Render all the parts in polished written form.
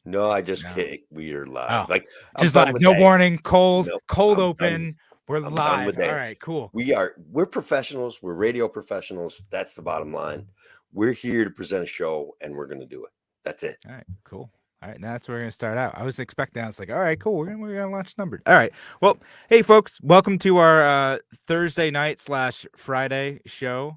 No, I just hit we are live. Oh, Like I'm just done live. with No that. warning. Cold Nope, open. We're I'm done live. with All that. right, cool. We're professionals. We're radio professionals. That's the bottom line. We're here to present a show, and we're going to do it. That's it. All right, cool. All right, now that's where we're gonna start out. I was expecting. I was like, all right, cool. We're gonna launch numbers. All right. Well, hey folks, welcome to our Thursday night / Friday show.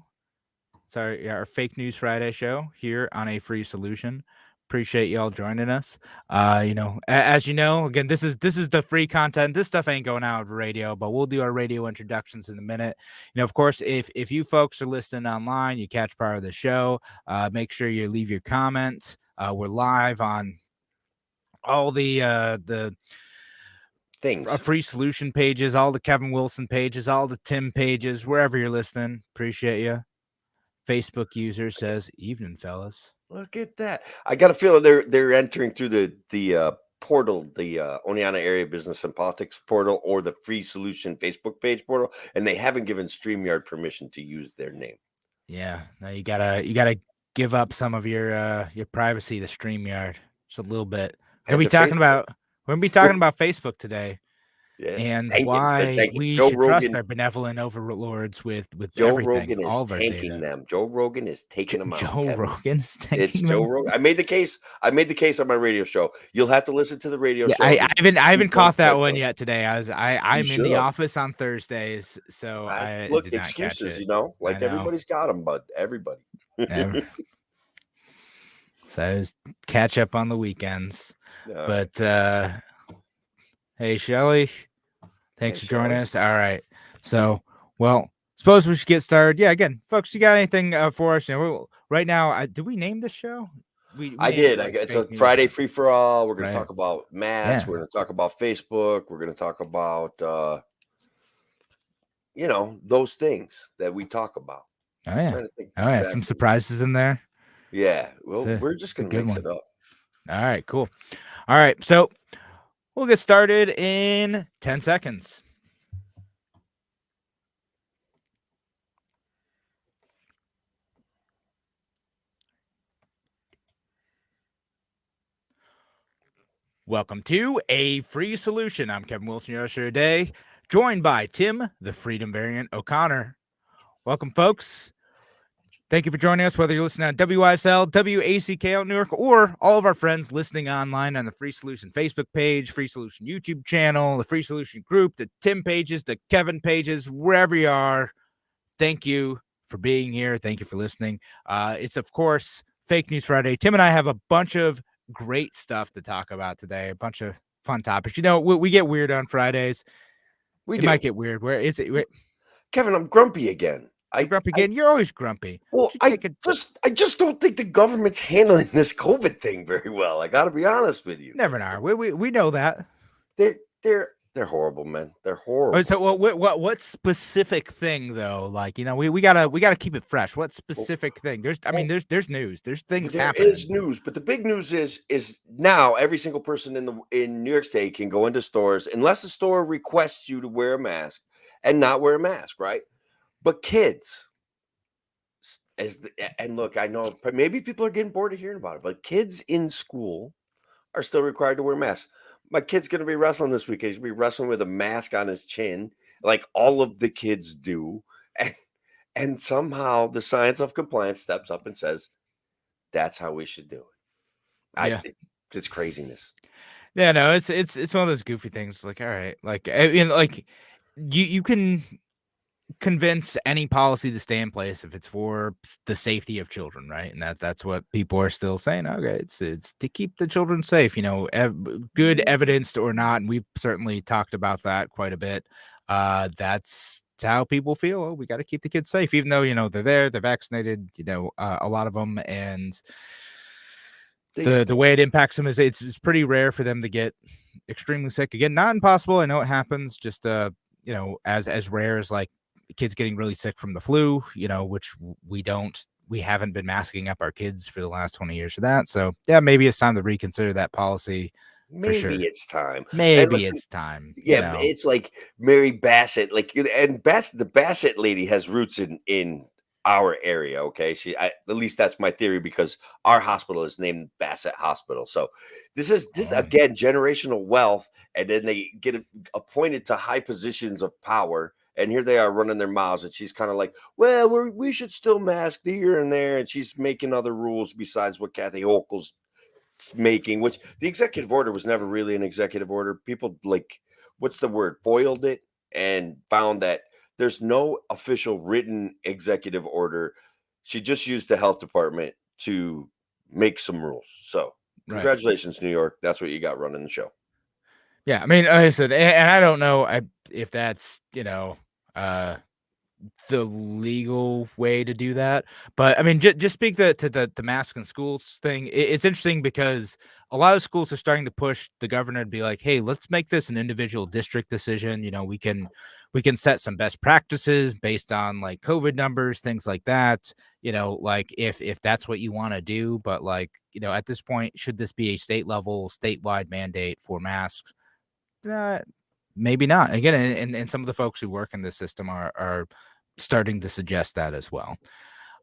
Sorry, our fake news Friday show here on A Free Solution. Appreciate y'all joining us. As you know, again, this is the free content. This stuff ain't going out of radio, but we'll do our radio introductions in a minute. Of course, if you folks are listening online, you catch part of the show. Make sure you leave your comments. We're live on all the Things. Free Solution pages, all the Kevin Wilson pages, all the Tim pages, wherever you're listening. Appreciate you. Facebook user says, "Evening, fellas." Look at that. I got a feeling they're entering through the portal, the Oneonta Area Business and Politics portal, or the Free Solution Facebook page portal, and they haven't given StreamYard permission to use their name. Yeah, now you gotta give up some of your privacy to StreamYard just a little bit. We're gonna be talking about Facebook today. Yeah. And Thank why you. we Joe should Rogan, trust our benevolent overlords with Joe everything, Rogan is all of our tanking data. them. Joe Rogan is taking them out. Joe Rogan is taking It's Joe Rogan. I made the case on my radio show. You'll have to listen to the radio show. I haven't caught that one yet today. I'm in the have. office on Thursdays, so I look, did not excuses, catch it. like everybody's got them, bud. Everybody. So I was catch up on the weekends. But hey, Shelly, thanks for joining us. All right. So, well, suppose we should get started. Yeah, again, folks, you got anything for us? Right now, did we name this show? I did. It's a Friday free for all. We're going to talk about masks. Yeah. We're going to talk about Facebook. We're going to talk about, those things that we talk about. Oh, yeah. All right. Some surprises in there. Yeah. Well, we're just going to mix it up. All right, cool. All right. So we'll get started in 10 seconds. Welcome to A Free Solution. I'm Kevin Wilson, your host today, joined by Tim, the Freedom Variant O'Connor. Welcome, folks. Thank you for joining us, whether you're listening on WISL, WACK out in New York, or all of our friends listening online on the Free Solution Facebook page, Free Solution YouTube channel, the Free Solution group, the Tim pages, the Kevin pages, wherever you are. Thank you for being here. Thank you for listening. It's, of course, Fake News Friday. Tim and I have a bunch of great stuff to talk about today, a bunch of fun topics. We get weird on Fridays. It might get weird. Where is it? Kevin, I'm grumpy again. Grumpy again? You're always grumpy. Well, I just don't think the government's handling this COVID thing very well. I got to be honest with you. Never are. We know that. They're horrible, man. They're horrible. So what specific thing though? Like, we gotta keep it fresh. What specific thing? There's news. There's things happening. There is news, but the big news is now every single person in New York State can go into stores unless the store requests you to wear a mask and not wear a mask, right? But kids, and look, I know maybe people are getting bored of hearing about it, but kids in school are still required to wear masks. My kid's going to be wrestling this week. He's going to be wrestling with a mask on his chin, like all of the kids do. And somehow the science of compliance steps up and says, that's how we should do it. It's craziness. Yeah, no, it's one of those goofy things. Like, all right, like, you can convince any policy to stay in place if it's for the safety of children, right? And that's what people are still saying. Okay, it's to keep the children safe, good evidence or not, and we've certainly talked about that quite a bit. That's how people feel. Oh, we got to keep the kids safe, even though they're vaccinated, a lot of them, and the way it impacts them is it's pretty rare for them to get extremely sick. Again, not impossible. I know it happens, just as rare as like kids getting really sick from the flu, which we haven't been masking up our kids for the last 20 years for that. So yeah, maybe it's time to reconsider that policy. Maybe it's time. It's time. It's like Mary Bassett, the Bassett lady has roots in our area. Okay, at least that's my theory, because our hospital is named Bassett Hospital. So this Oh, again, generational wealth, and then they get appointed to high positions of power, and here they are running their mouths, and she's kind of like, well, we should still mask here and there, and she's making other rules besides what Kathy Hochul's making, which the executive order was never really an executive order. People, like, what's the word, foiled it and found that there's no official written executive order. She just used the health department to make some rules. So right. congratulations, New York. That's what you got running the show. Yeah, I mean, like I said, and I don't know if that's the legal way to do that. But I mean, just speak to the mask in schools thing. It's interesting because a lot of schools are starting to push the governor to be like, hey, let's make this an individual district decision. We can set some best practices based on like COVID numbers, things like that. Like if that's what you want to do. But like, at this point, should this be a statewide mandate for masks? Uh, Maybe not. Again, and some of the folks who work in this system are starting to suggest that as well.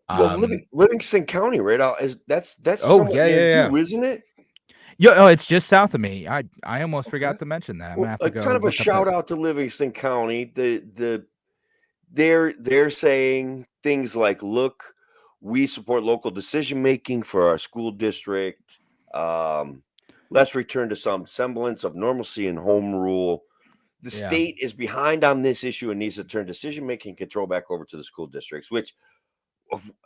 Well, Um, Livingston County, right out, is that's oh somewhat yeah, near yeah, yeah. you, isn't it? Yeah, oh, it's just south of me. I almost Okay. forgot to mention that. I'm gonna Well, have to kind go of a look up shout that. out to Livingston County. They're saying things like, look, we support local decision making for our school district. Um, let's return to some semblance of normalcy and home rule. The Yeah. state is behind on this issue and needs to turn decision making control back over to the school districts, which,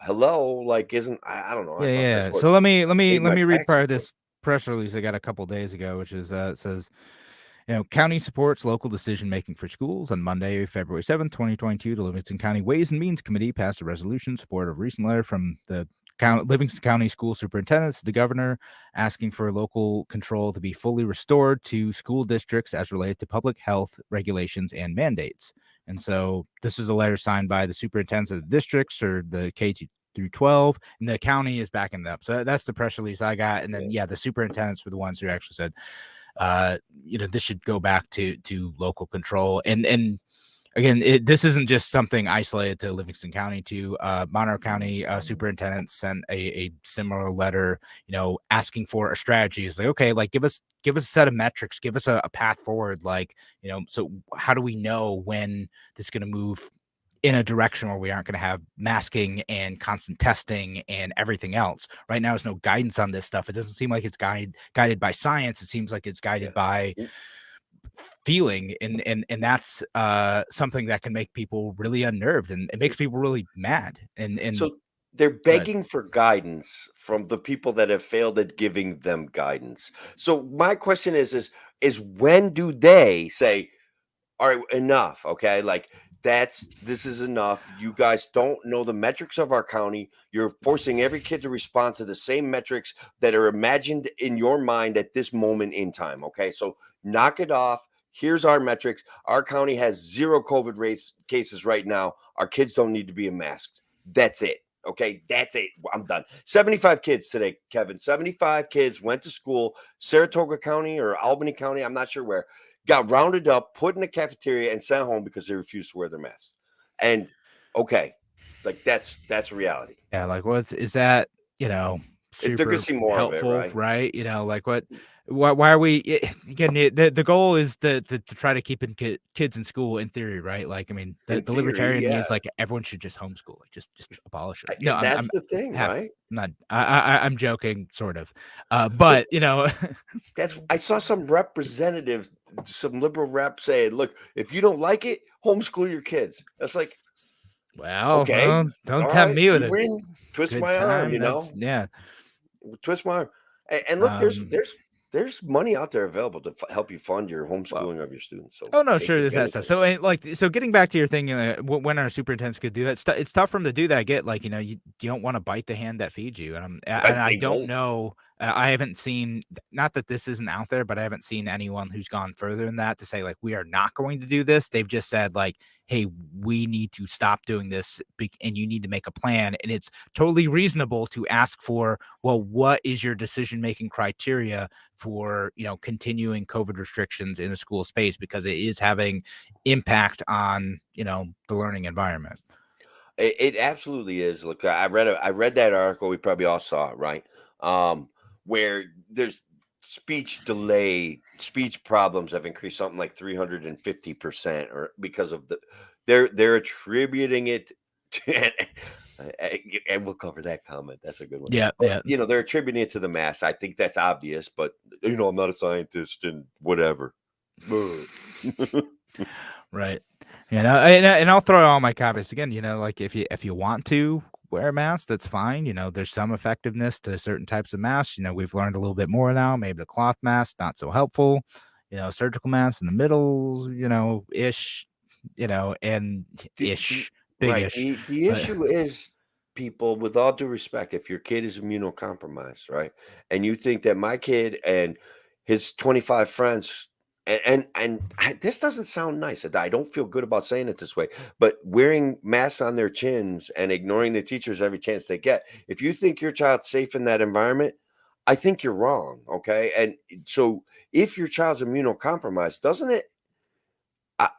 hello, like, isn't, I don't know. I Yeah, thought that's yeah. what So let me paid let my me read part taxes of for. this press release I got a couple days ago, which is it says, county supports local decision making for schools. On Monday, February 7th, 2022, the Livingston County Ways and Means Committee passed a resolution in support of a recent letter from the Livingston County school superintendents to the governor, asking for local control to be fully restored to school districts as related to public health regulations and mandates. And so this is a letter signed by the superintendents of the districts, or the K through 12, and the county is backing it up. So that's the press release I got. And then, Yeah. yeah, the superintendents were the ones who actually said, this should go back to local control. And again, this isn't just something isolated to Livingston County. To Monroe County superintendent sent a similar letter, asking for a strategy. It's like, okay, like give us a set of metrics, give us a path forward. Like, so how do we know when this is going to move in a direction where we aren't going to have masking and constant testing and everything else? Right now, there's no guidance on this stuff. It doesn't seem like it's guided by science. It seems like it's guided by Yeah. feeling, and that's something that can make people really unnerved, and it makes people really mad. And So they're good. begging for guidance from the people that have failed at giving them guidance. So my question is when do they say, all right, enough? Okay, like, this is enough. You guys don't know the metrics of our county. You're forcing every kid to respond to the same metrics that are imagined in your mind at this moment in time. Okay, so knock it off. Here's our metrics. Our county has zero COVID rates cases right now. Our kids don't need to be in masks. That's it. Okay, that's it. I'm done. 75 kids today, Kevin. 75 kids went to school, Saratoga County or Albany County, I'm not sure where, got rounded up, put in a cafeteria, and sent home because they refused to wear their masks. And okay, like, that's reality. Yeah, like, what is that? They're gonna Super see more of it, helpful, right? right? Like, what? Why are we again? The goal is to try to keep kids in school in theory, right? Like, I mean, the, In the theory, libertarian in me yeah. is like everyone should just homeschool, like just abolish it. No, That's I'm the thing, half right? not. I'm joking, sort of, but But that's, I saw some representative, some liberal rep saying, "Look, if you don't like it, homeschool your kids." That's like, okay, well, don't all tempt right, me with you a win. Twist good my arm, time. That's yeah. twist my arm. And look, Um, there's money out there available to help you fund your well, homeschooling of your students. So oh no, take sure, there's that advantage stuff. of it. So, so getting back to your thing, when our superintendents could do that, it's tough for them to do that. I get, like, you don't want to bite the hand that feeds you, and I They don't won't. know. I haven't seen, not that this isn't out there, but I haven't seen anyone who's gone further than that to say like we are not going to do this. They've just said like, hey, we need to stop doing this, and you need to make a plan. And it's totally reasonable to ask for, well, what is your decision making criteria for continuing COVID restrictions in a school space, because it is having impact on the learning environment. It absolutely is. Look, I read that article. We probably all saw it, right? Where there's speech problems have increased something like 350%, or because of they're attributing it to, and we'll cover that comment. That's a good one. Yeah, But yeah. they're attributing it to the mask. I think that's obvious, but I'm not a scientist and whatever. Right. And I'll throw all my caveats again. Like if you want to wear a mask, that's fine. There's some effectiveness to certain types of masks. We've learned a little bit more now. Maybe the cloth mask not so helpful. Surgical masks in the middle. Ish. And ish, big Right. ish. The But issue is, people, with all due respect, if your kid is immunocompromised, right, and you think that my kid and his 25 friends, this doesn't sound nice. I don't feel good about saying it this way, but wearing masks on their chins and ignoring the teachers every chance they get. If you think your child's safe in that environment, I think you're wrong. Okay, and so if your child's immunocompromised, doesn't it?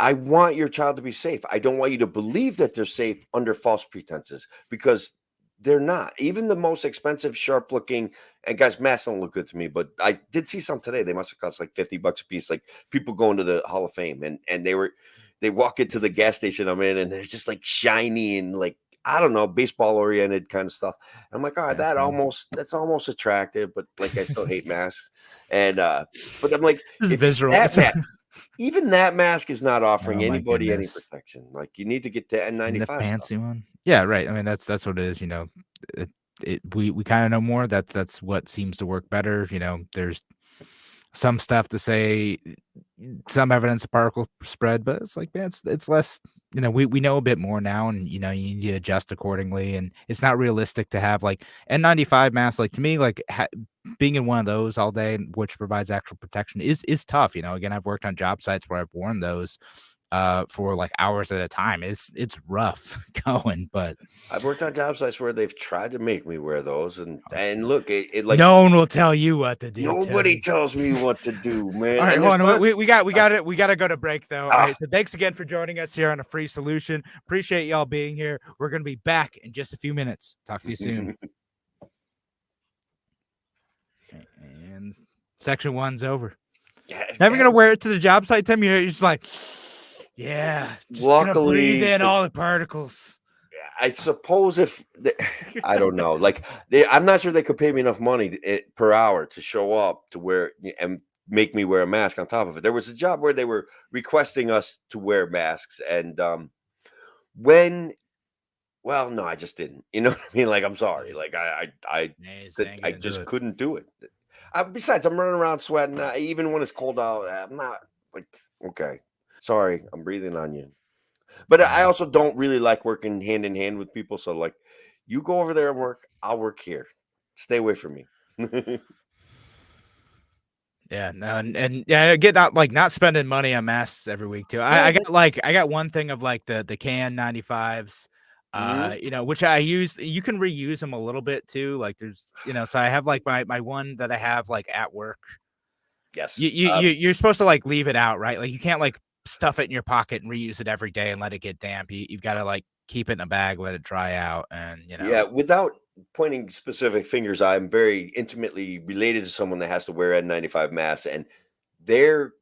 I want your child to be safe. I don't want you to believe that they're safe under false pretenses, because they're not. Even the most expensive, sharp looking, and guys, masks don't look good to me, but I did see some today. They must have cost like $50 a piece. Like people going to the Hall of Fame, and they walk into the gas station I'm in, and they're just like shiny and like, I don't know, baseball oriented kind of stuff. I'm like, all right, that's almost attractive, but like I still hate masks. And but I'm like, this is if visceral. that even that mask is not offering Oh my anybody any goodness. protection. Like, you need to get the And the N95 stuff. fancy one. Yeah, right. I mean, that's what it is. We kind of know more. That's what seems to work better. There's some stuff to say, some evidence of particle spread, but it's like, man, it's less. We know a bit more now, and you need to adjust accordingly. And it's not realistic to have like N95 masks. Like to me, like being in one of those all day, which provides actual protection, is tough. Again, I've worked on job sites where I've worn those for like hours at a time. It's rough going, but I've worked on job sites where they've tried to make me wear those, and look, it like, no one will tell you what to do, nobody Tim. tells me what to do, man. All right, And hold there's on. tons. We got to go to break though. All Ah, right, so thanks again for joining us here on A Free Solution. Appreciate y'all being here. We're gonna be back in just a few minutes. Talk to you soon. And section one's over. yeah, Never gonna wear it to the job site, Tim. You're just like, yeah, just gonna breathe luckily, in all the particles. I suppose I don't know. Like, I'm not sure they could pay me enough money per hour to show up to wear and make me wear a mask on top of it. There was a job where they were requesting us to wear masks, and when well, no, I just didn't. You know what I mean? Like, I'm sorry. Like, I just couldn't do it. Besides, I'm running around sweating. Even when it's cold out, I'm not like, okay. Sorry, I'm breathing on you. But I also don't really like working hand in hand with people. So, like, you go over there and work, I'll work here. Stay away from me. Yeah, no, and yeah, get out like not spending money on masks every week too. Yeah. I got one thing of like the KN95s, Mhm. which I use. You can reuse them a little bit too. Like there's, so I have like my one that I have like at work. Yes. You're supposed to like leave it out, right? Like you can't like stuff it in your pocket and reuse it every day and let it get damp. You've got to like keep it in a bag, let it dry out, and Yeah, without pointing specific fingers, I'm very intimately related to someone that has to wear N95 masks, and their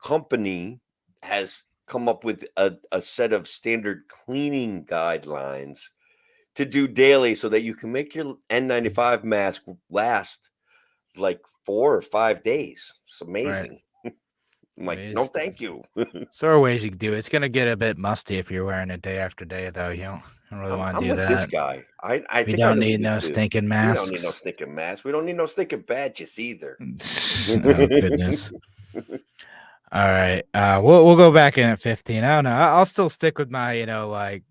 company has come up with a set of standard cleaning guidelines to do daily so that you can make your N95 mask last like 4 or 5 days. It's right. amazing. I'm like, no, Ways, thank you. so there are ways you can do it. It's gonna get a bit musty if you're wearing it day after day, though. You don't really want to I'm do with this that. guy. I We think I don't know what need he's no doing. stinking We don't need no masks. stinking masks. We don't need no stinking badges either. Oh goodness. All right. We'll go back in at 15. I don't know. I'll still stick with my, like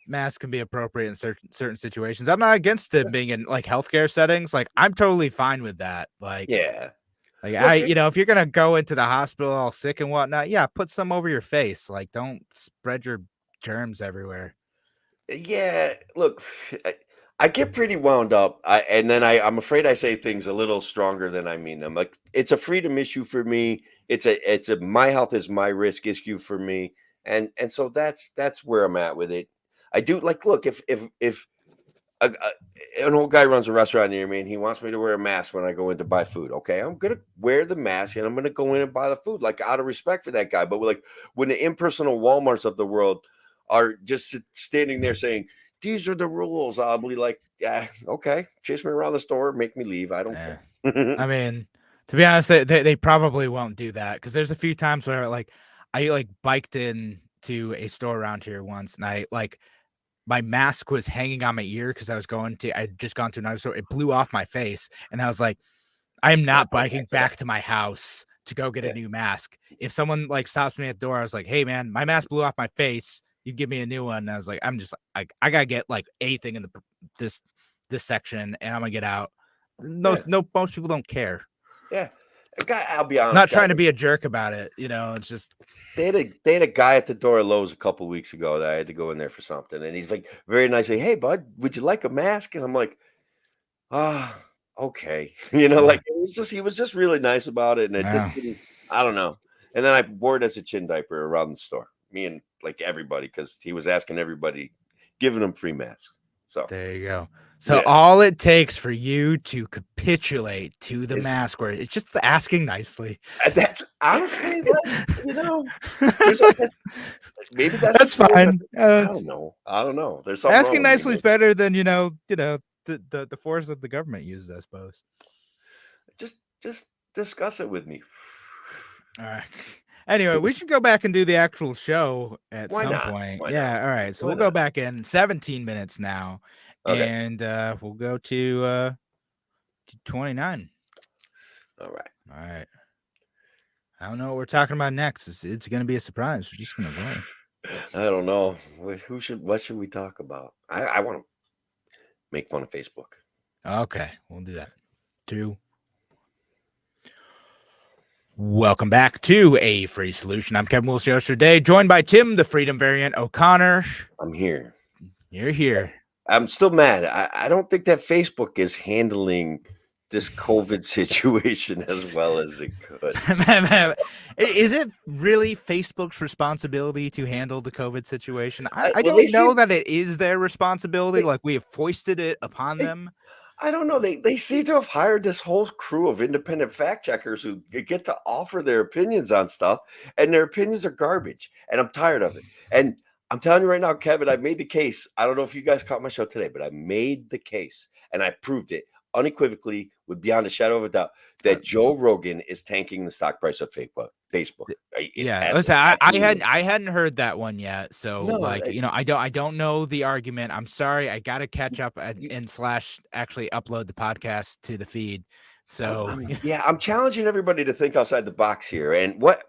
masks can be appropriate in certain situations. I'm not against it being in like healthcare settings. Like I'm totally fine with that. Yeah. Like Look, if you're gonna go into the hospital all sick and whatnot, yeah, put some over your face. Like don't spread your germs everywhere. yeah, look, I, I get pretty wound up. And then I'm afraid I say things a little stronger than I mean them. Like, it's a freedom issue for me. It's a my health is my risk issue for me. And so that's where I'm at with it. I do like look if an old guy runs a restaurant near me and he wants me to wear a mask when I go in to buy food. Okay, I'm gonna wear the mask and I'm gonna go in and buy the food, like out of respect for that guy. But like when the impersonal Walmarts of the world are just standing there saying these are the rules, I'll be like, yeah, okay, chase me around the store, make me leave. I don't care. I mean, to be honest, they probably won't do that because there's a few times where like I like biked in to a store around here once and I like my mask was hanging on my ear because I'd just gone to another store. It blew off my face. And I was like, I'm not biking back to my house to go get a new mask. If someone like stops me at the door, I was like, hey man, my mask blew off my face. You give me a new one. And I was like, I'm just like, I gotta get like anything in this section and I'm gonna get out. No, most people don't care. Yeah. I'll be honest. Not trying to be a jerk about it, you know. It's just they had a guy at the door of Lowe's a couple weeks ago that I had to go in there for something, and he's like very nicely, "Hey, bud, would you like a mask?" And I'm like, okay, like he was just really nice about it, and it just didn't. I don't know. And then I wore it as a chin diaper around the store, me and like everybody, because he was asking everybody, giving them free masks. So there you go. So all it takes for you to capitulate to the mask word, it's just asking nicely. That's honestly, maybe that's fine. I don't know. There's something asking nicely is better than the force that the government uses, I suppose. Just discuss it with me. All right. Anyway, we should go back and do the actual show at some point. All right. So we'll go back in 17 minutes now. Okay. And we'll go to 29. All right. I don't know what we're talking about next. It's going to be a surprise. We're just going to go. I don't know. What should we talk about? I want to make fun of Facebook. Okay. We'll do that. 2. Welcome back to A Free Solution. I'm Kevin Wilson today, joined by Tim, the Freedom Variant O'Connor. I'm here. You're here. I'm still mad. I don't think that Facebook is handling this COVID situation as well as it could. Is it really Facebook's responsibility to handle the COVID situation? I don't know that it is their responsibility. Like we have foisted it upon them. I don't know. They seem to have hired this whole crew of independent fact checkers who get to offer their opinions on stuff, and their opinions are garbage. And I'm tired of it. And I'm telling you right now, Kevin, I made the case. I don't know if you guys caught my show today, but I made the case and I proved it unequivocally, with beyond a shadow of a doubt, that Joe Rogan is tanking the stock price of Facebook. Listen, I hadn't heard that one yet, so I don't know the argument. I'm sorry, I got to catch up and actually upload the podcast to the feed. So I'm challenging everybody to think outside the box here. And what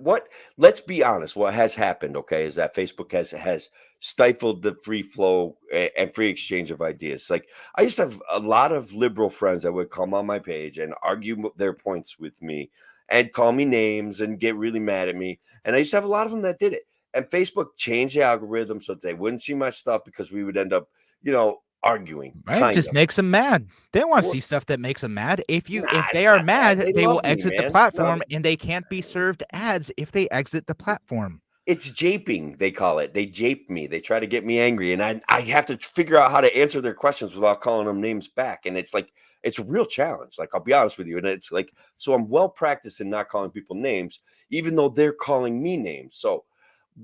let's be honest, what has happened, okay, is that Facebook has stifled the free flow and free exchange of ideas. Like I used to have a lot of liberal friends that would come on my page and argue their points with me and call me names and get really mad at me. And I used to have a lot of them that did it. And Facebook changed the algorithm so that they wouldn't see my stuff because we would end up, arguing. Right, just makes them mad. They want to see stuff that makes them mad. If they are mad, they will exit the platform, and they can't be served ads if they exit the platform. It's japing, they call it. They jape me. They try to get me angry, and I have to figure out how to answer their questions without calling them names back. And it's like it's a real challenge. Like I'll be honest with you, and it's like so I'm well practiced in not calling people names, even though they're calling me names. So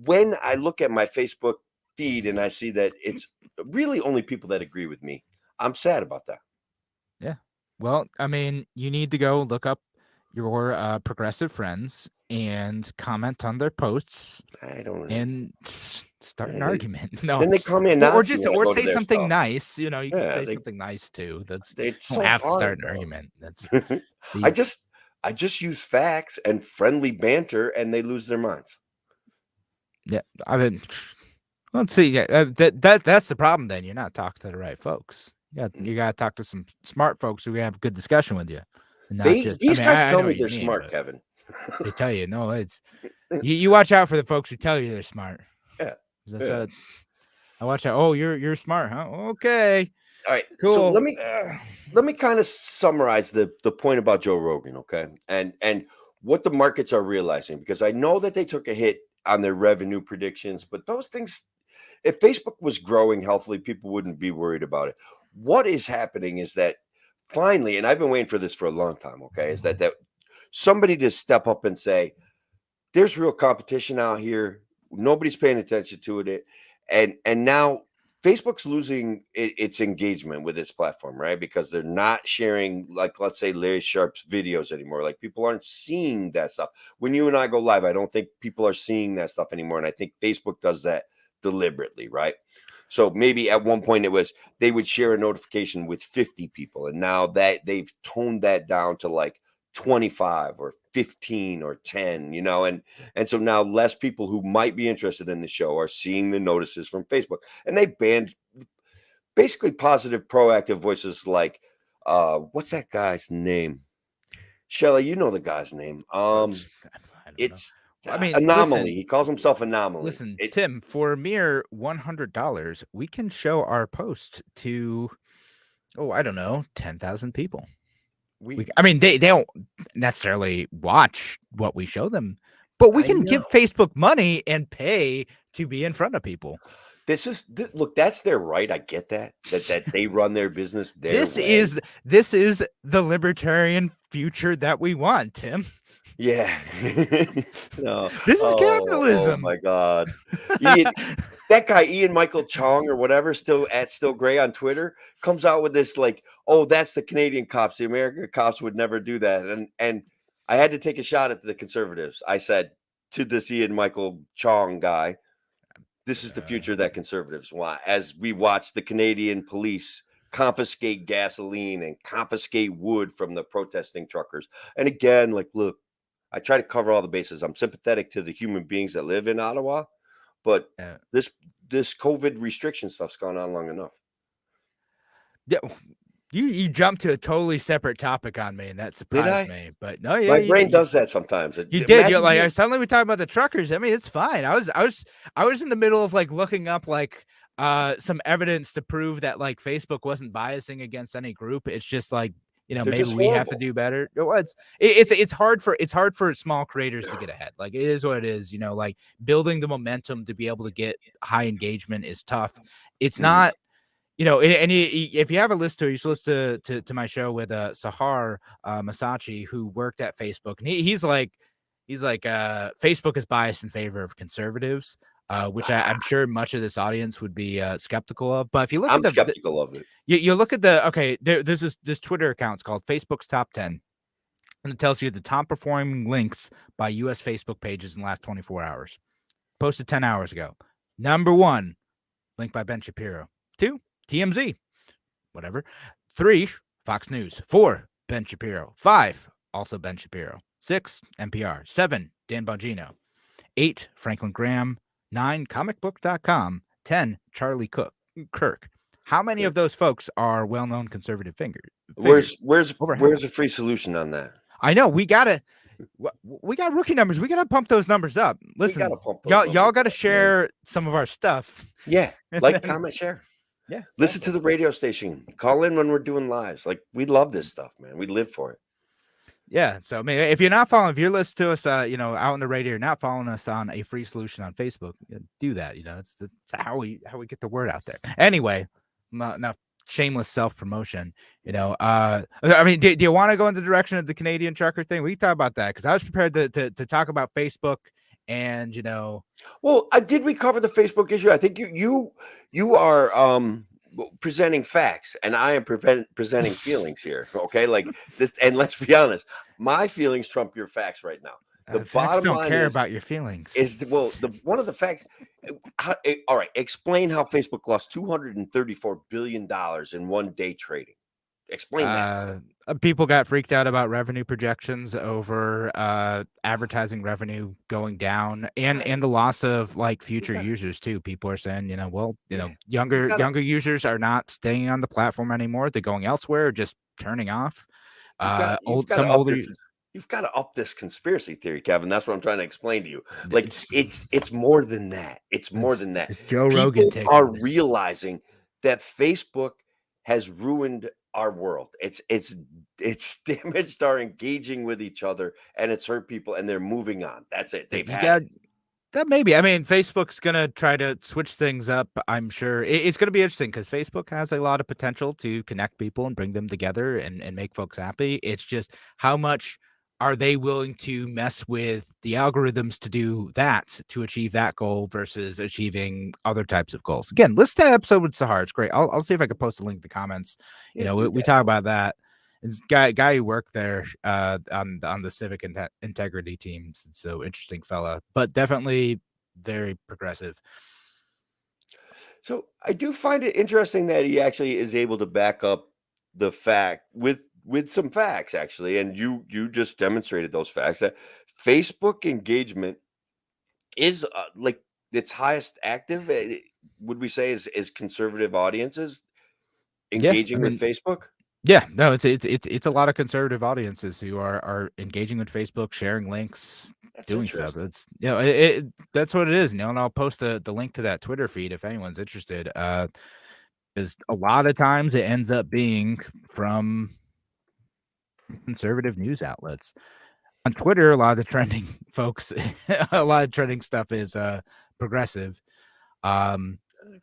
when I look at my Facebook feed and I see that it's really only people that agree with me, I'm sad about that. Yeah. Well, I mean, you need to go look up your progressive friends and comment on their posts. I don't know. And start an argument. No. Then they call me a Nazi or say something nice. You can say something nice too. It's so have to start an argument. That's I just use facts and friendly banter and they lose their minds. Yeah. I mean, let's see. Yeah, that's the problem. Then you're not talking to the right folks. You got to talk to some smart folks who have a good discussion with you. These guys tell me they're smart, Kevin. They tell you no. It's you watch out for the folks who tell you they're smart. Yeah. I watch out. Oh, you're smart, huh? Okay. All right. Cool. So let me kind of summarize the point about Joe Rogan, okay, and what the markets are realizing, because I know that they took a hit on their revenue predictions, but those things, if Facebook was growing healthily, people wouldn't be worried about it. What is happening is that finally, and I've been waiting for this for a long time, okay, is that somebody to step up and say, there's real competition out here. Nobody's paying attention to it. And now Facebook's losing its engagement with its platform, right? Because they're not sharing, like, let's say, Larry Sharp's videos anymore. Like, people aren't seeing that stuff. When you and I go live, I don't think people are seeing that stuff anymore. And I think Facebook does that deliberately, right? So maybe at one point it was they would share a notification with 50 people. And now that they've toned that down to like 25 or 15 or 10, and so now less people who might be interested in the show are seeing the notices from Facebook. And they banned basically positive, proactive voices like what's that guy's name? Shelly, you know the guy's name. I don't know. It's I mean, Anomaly. He calls himself Anomaly. Listen, Tim, for a mere $100, we can show our post to, I don't know, 10,000 people. I mean, they don't necessarily watch what we show them, but we can give Facebook money and pay to be in front of people. Look, that's their right. I get that they run their business their way. This is the libertarian future that we want, Tim. Yeah. No. This is capitalism. Oh my God. That guy, Ian Michael Chong or whatever, still Gray on Twitter, comes out with this like, oh, that's the Canadian cops. The American cops would never do that. And I had to take a shot at the conservatives. I said to this Ian Michael Chong guy, this is the future that conservatives want, as we watch the Canadian police confiscate gasoline and confiscate wood from the protesting truckers. And again, like, look, I try to cover all the bases. I'm sympathetic to the human beings that live in Ottawa, but this COVID restriction stuff's gone on long enough. Yeah, you jumped to a totally separate topic on me, and that surprised me. But no, yeah, my brain does that sometimes. You did. You're like, suddenly we talk about the truckers. I mean, it's fine. I was in the middle of like looking up like some evidence to prove that like Facebook wasn't biasing against any group. It's just like, maybe we have to do better. It's hard for small creators to get ahead. Like, it is what it is. Like, building the momentum to be able to get high engagement is tough. It's not. And if you have a list you should listen to my show with Sahar Masachi, who worked at Facebook, and he's like Facebook is biased in favor of conservatives, which I'm sure much of this audience would be skeptical of. But if you look, I'm skeptical of it. You look at there's this Twitter account. It's called Facebook's Top 10, and it tells you the top performing links by U.S. Facebook pages in the last 24 hours. Posted 10 hours ago. Number 1, link by Ben Shapiro. 2, TMZ, whatever. 3, Fox News. 4, Ben Shapiro. 5, also Ben Shapiro. 6, NPR. 7, Dan Bongino. 8, Franklin Graham. 9, comicbook.com. 10, Charlie Kirk. How many of those folks are well-known conservative fingers? Where's a free solution on that? I know we got rookie numbers. We gotta pump those numbers up. Listen, y'all got to share some of our stuff. Yeah, like, comment, share. Yeah, listen to the radio station. Call in when we're doing lives. Like, we love this stuff, man. We live for it. Yeah. So, I mean, if you're listening to us, out on the radio, you're not following us on a free solution on Facebook, do that. That's how we get the word out there. Anyway, enough shameless self-promotion. I mean, do you want to go in the direction of the Canadian trucker thing? We can talk about that, because I was prepared to talk about Facebook. And well, did we cover the Facebook issue? I think you are presenting facts, and I am presenting feelings here. Okay, like this, and let's be honest, my feelings trump your facts right now. The bottom don't line care about your feelings. One of the facts. All right, explain how Facebook lost $234 billion in one day trading. Explain that. People got freaked out about revenue projections over advertising revenue going down, and the loss of like future users too. People are saying, younger users are not staying on the platform anymore. They're going elsewhere, or just turning off. You've got to up this conspiracy theory, Kevin. That's what I'm trying to explain to you. Like, it's more than that. It's more than that. It's Joe Rogan. People are realizing that Facebook has ruined our world. It's damaged our engaging with each other, and it's hurt people, and they're moving on. That's it. That maybe. I mean, Facebook's gonna try to switch things up. I'm sure it's gonna be interesting because Facebook has a lot of potential to connect people and bring them together and make folks happy. It's just how much are they willing to mess with the algorithms to do that to achieve that goal versus achieving other types of goals. Again, listen to that episode with Sahar. It's great. I'll see if I can post a link in the comments. Yeah, We, do we that. talk about that. It's guy who worked there on the civic integrity teams. So interesting fella, but definitely very progressive. So I do find it interesting that he actually is able to back up the fact with some facts actually, and you just demonstrated those facts that Facebook engagement is like its highest active. Would we say is conservative audiences Yeah, I engaging with mean, Facebook? yeah, no, it's a lot of conservative audiences who are engaging with Facebook, sharing links, That's doing stuff. interesting. It's it that's what it is. And I'll post the link to that Twitter feed if anyone's interested. Is a lot of times it ends up being from conservative news outlets. On Twitter, a lot of the trending folks, a lot of trending stuff is progressive. Um,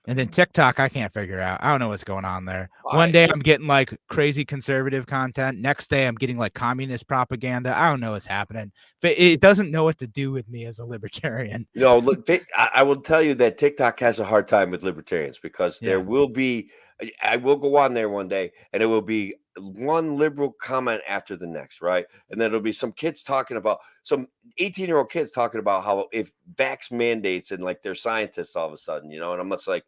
and then TikTok, I can't figure out. I don't know what's going on there. All One right, day so I'm getting like crazy conservative content. Next day I'm getting like communist propaganda. I don't know what's happening. It doesn't know what to do with me as a libertarian. look, I will tell you that TikTok has a hard time with libertarians because there Yeah. will be. I will go on there one day, and it will be one liberal comment after the next, right? And then it'll be some kids talking about some 18-year-old kids talking about how if vax mandates and like they're scientists all of a sudden, and I'm just like,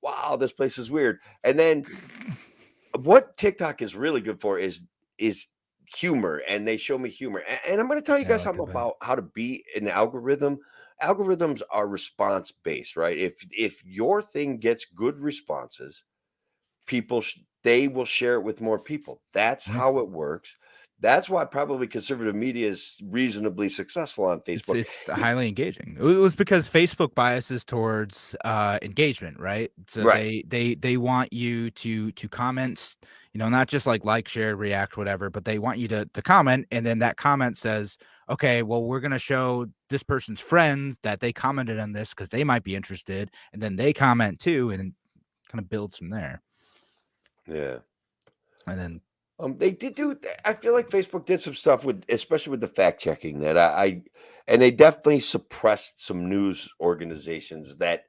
wow, this place is weird. And then what TikTok is really good for is humor, and they show me humor. And I'm going to tell you Yeah, I guys like something that better. about how to be an algorithm. Algorithms are response based, right? If your thing gets good responses, they will share it with more people. That's Yeah. how it works. That's why probably conservative media is reasonably successful on Facebook. It's highly engaging. It was because Facebook biases towards engagement, right? So Right. they want you to comment, not just like, share, react, whatever, but they want you to comment, and then that comment says, okay, well, we're gonna show this person's friend that they commented on this because they might be interested, and then they comment too, and kind of builds from there. Yeah. And then They did do. I feel like Facebook did some stuff with, especially with the fact checking, that and they definitely suppressed some news organizations that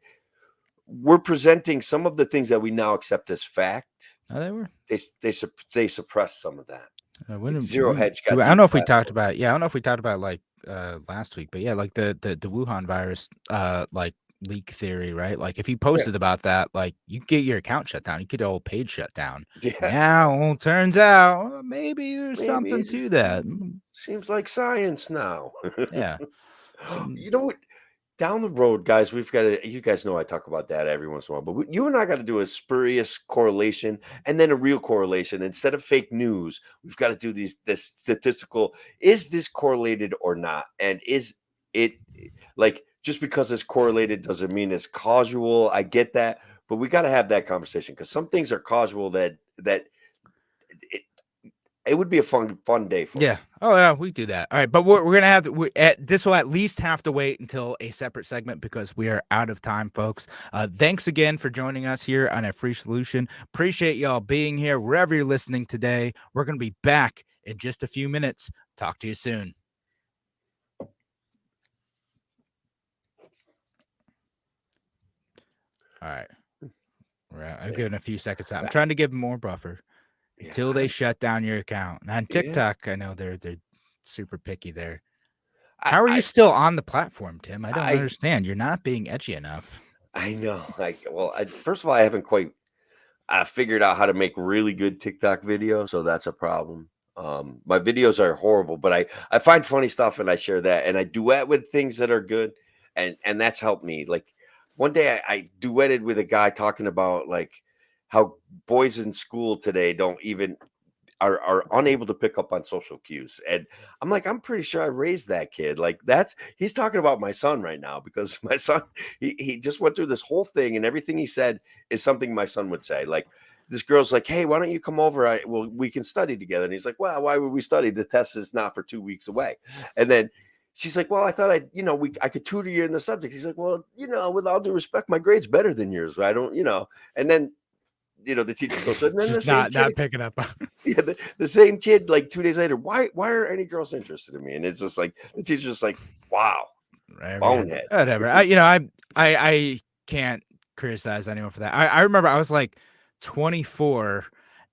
were presenting some of the things that we now accept as fact. they were. They suppressed some of that. Like When Zero Hedge got I don't know if we declassified. talked about I don't know if we talked about like last week, but yeah, like the Wuhan virus like leak theory, right? Like if you Yeah, posted about that, like you get your account shut down, you get the whole page shut down. yeah. Now turns out maybe there's Maybe something it to that. seems like science now. Yeah. Some You know what? Down the road, guys, we've got to. You guys know I talk about that every once in a while, but you and I got to do a spurious correlation and then a real correlation instead of fake news. We've got to do this statistical. Is this correlated or not? And is it like just because it's correlated doesn't mean it's causal? I get that, but we got to have that conversation because some things are causal that it, it would be a fun day for Yeah. us. Oh, yeah, we do that. All right, but we're gonna have to. This will at least have to wait until a separate segment because we are out of time, folks. Thanks again for joining us here on A Free Solution. Appreciate y'all being here wherever you're listening today. We're gonna be back in just a few minutes. Talk to you soon. All right. I'm Man, giving a few seconds. I'm trying to give more buffer yeah, until they shut down your account. And on yeah. TikTok, I know they're super picky there. I, How are you I still on the platform, Tim? I don't I understand. You're not being edgy enough. I know. First of all, I haven't quite figured out how to make really good TikTok videos, so that's a problem. My videos are horrible, but I find funny stuff and I share that, and I duet with things that are good, and that's helped me. Like one day, I duetted with a guy talking about like how boys in school today don't even are unable to pick up on social cues. And I'm like, I'm pretty sure I raised that kid. Like he's talking about my son right now because my son he just went through this whole thing and everything he said is something my son would say. Like this girl's like, hey, why don't you come over? We can study together. And he's like, well, why would we study? The test is not for 2 weeks away. And then she's like, well, I thought I could tutor you in the subject. He's like, well, with all due respect, my grade's better than yours. I don't, and then, the teacher goes, and then the Just same not kid, picking up. yeah, the same kid, like 2 days later, why are any girls interested in me? And it's just like, the teacher's just like, wow, bonehead. Whatever. I can't criticize anyone for that. I remember I was like 24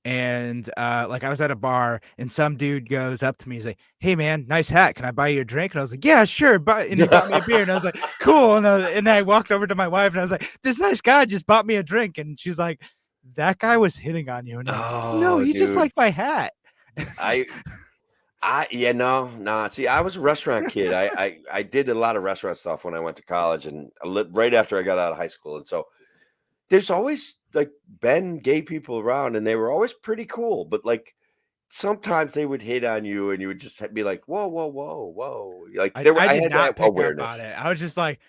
and like I was at a bar and some dude goes up to me. He's like, "Hey man, nice hat. Can I buy you a drink?" And I was like, "Yeah, sure." And he bought me a beer and I was like, "Cool." And then I walked over to my wife and I was like, "This nice guy just bought me a drink." And she's like, "That guy was hitting on you." And I'm like, "No, Oh, he just dude. liked my hat." No. See, I was a restaurant kid. I did a lot of restaurant stuff when I went to college and right after I got out of high school. And so there's always like been gay people around and they were always pretty cool, but like sometimes they would hit on you and you would just be like, whoa, whoa, whoa, whoa. Like I I did had that not pick up on awareness. it. I was just like,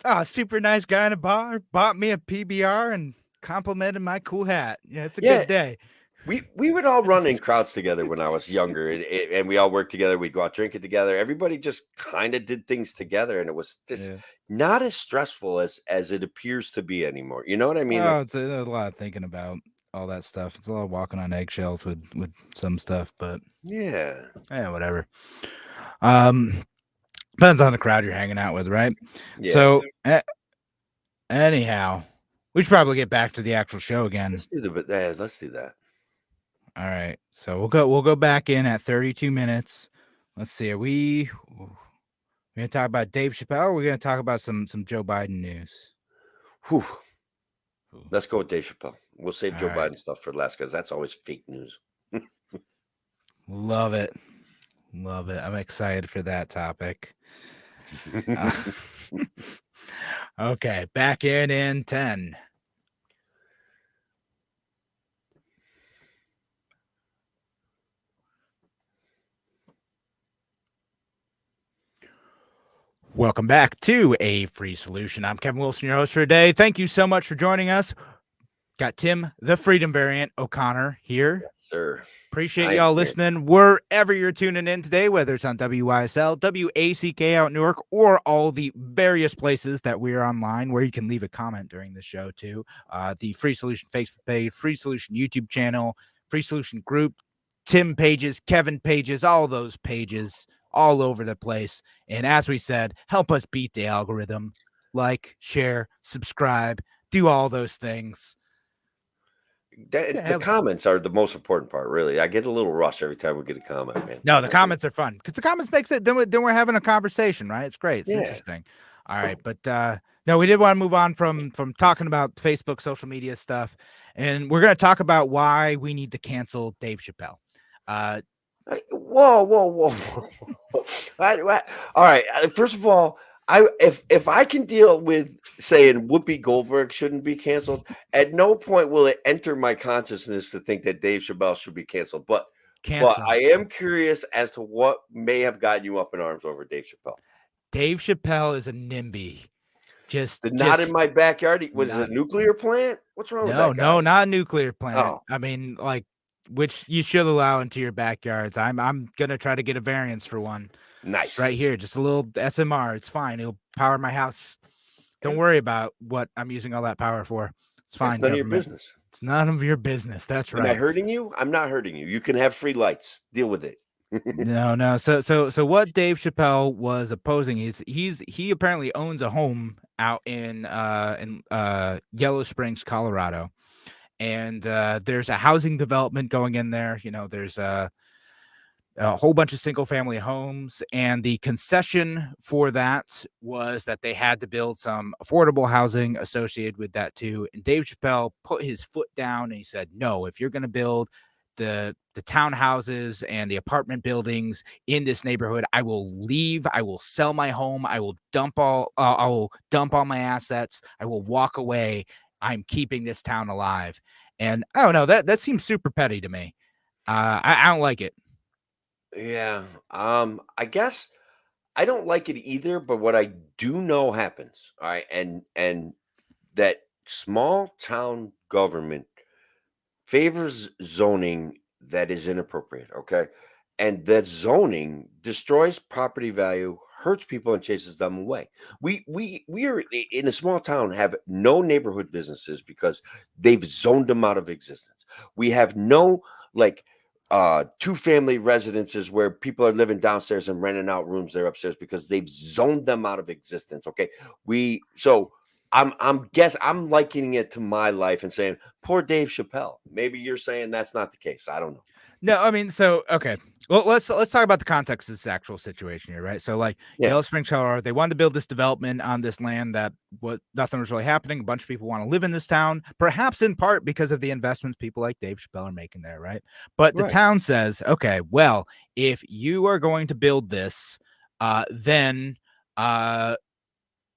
"Oh, super nice guy in a bar, bought me a PBR and complimented my cool hat. Yeah, it's a Yeah. good day." We would all run in crowds together when I was younger, and we all worked together. We'd go out drinking together. Everybody just kind of did things together, and it was just Yeah. not as stressful as it appears to be anymore. You know what I mean? Like, Oh, it's a lot of thinking about all that stuff. It's a lot of walking on eggshells with some stuff, but yeah, whatever. Depends on the crowd you're hanging out with, right? yeah. So, anyhow, we should probably get back to the actual show again. Let's do that. All right, so we'll go back in at 32 minutes. Let's see. Are we gonna talk about Dave Chappelle? Or are we gonna talk about some Joe Biden news? Whew. Let's go with Dave Chappelle. We'll save All Joe right. Biden stuff for last because that's always fake news. Love it. I'm excited for that topic. Okay, back in 10. Welcome back to A Free Solution. I'm Kevin Wilson, your host for today. Thank you so much for joining us. Got Tim, the Freedom Variant O'Connor here. Yes, sir. Appreciate y'all listening wherever you're tuning in today, whether it's on WYSL, WACK out in Newark, or all the various places that we're online where you can leave a comment during the show too. The Free Solution Facebook page, Free Solution YouTube channel, Free Solution group, Tim pages, Kevin pages, all those pages all over the place. And as we said, help us beat the algorithm. Like, share, subscribe, do all those things. The comments are the most important part, really. I get a little rush every time we get a comment, man. No, the comments are fun because the comments makes it. Then we're having a conversation, right? It's great. It's interesting. All right, but no, we did want to move on from talking about Facebook, social media stuff, and we're going to talk about why we need to cancel Dave Chappelle. Whoa. All right. First of all, if I can deal with saying Whoopi Goldberg shouldn't be canceled, at no point will it enter my consciousness to think that Dave Chappelle should be canceled. But I am curious as to what may have gotten you up in arms over Dave Chappelle. Dave Chappelle is a NIMBY. Not in my backyard. Was it a nuclear plant? What's wrong with that guy? No, not a nuclear plant. Oh. I mean, like, which you should allow into your backyards. I'm gonna try to get a variance for one. Nice. Just right here, just a little SMR. It's fine. It'll power my house. Don't worry about what I'm using all that power for. It's fine. It's none of your business. It's none of your business. That's right. Am I hurting you? I'm not hurting you. You can have free lights. Deal with it. No. So what Dave Chappelle was opposing is he apparently owns a home out in Yellow Springs, Colorado, and there's a housing development going in there. You know, there's a whole bunch of single family homes, and the concession for that was that they had to build some affordable housing associated with that too. And Dave Chappelle put his foot down and he said, no, if you're going to build the townhouses and the apartment buildings in this neighborhood, I will leave. I will sell my home. I will dump all my assets. I will walk away. I'm keeping this town alive. And I don't know, that seems super petty to me. I don't like it. Yeah. I guess I don't like it either, but what I do know happens, all right, and that small town government favors zoning that is inappropriate, okay? And that zoning destroys property value, hurts people and chases them away. We are in a small town, have no neighborhood businesses because they've zoned them out of existence. We have no like 2-family residences where people are living downstairs and renting out rooms there upstairs because they've zoned them out of existence. Okay. I'm likening it to my life and saying, poor Dave Chappelle. Maybe you're saying that's not the case. I don't know. No, I mean, so okay. Well, let's talk about the context of this actual situation here, right? So, like, Yeah. Yellow Spring Chiller, they wanted to build this development on this land that nothing was really happening. A bunch of people want to live in this town, perhaps in part because of the investments people like Dave Chappelle are making there, right? But the Right. town says, okay, well, if you are going to build this, then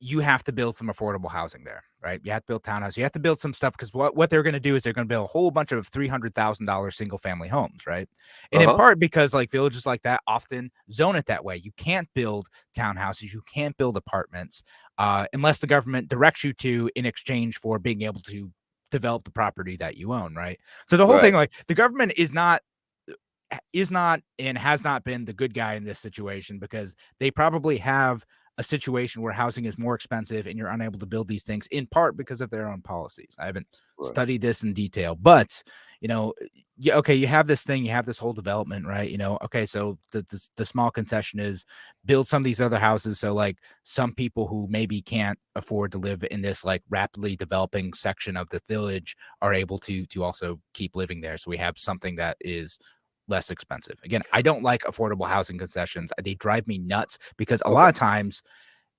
you have to build some affordable housing there, right? You have to build townhouses. You have to build some stuff because what they're going to do is they're going to build a whole bunch of $300,000 single family homes, right? And in part because like villages like that often zone it that way. You can't build townhouses. You can't build apartments unless the government directs you to in exchange for being able to develop the property that you own, right? So the whole thing, like the government is not and has not been the good guy in this situation because they probably have a situation where housing is more expensive and you're unable to build these things in part because of their own policies. I haven't studied this in detail, but okay, you have this thing, you have this whole development, right? Okay, so the small concession is build some of these other houses so like some people who maybe can't afford to live in this like rapidly developing section of the village are able to also keep living there. So we have something that is less expensive. Again, I don't like affordable housing concessions. They drive me nuts because a lot of times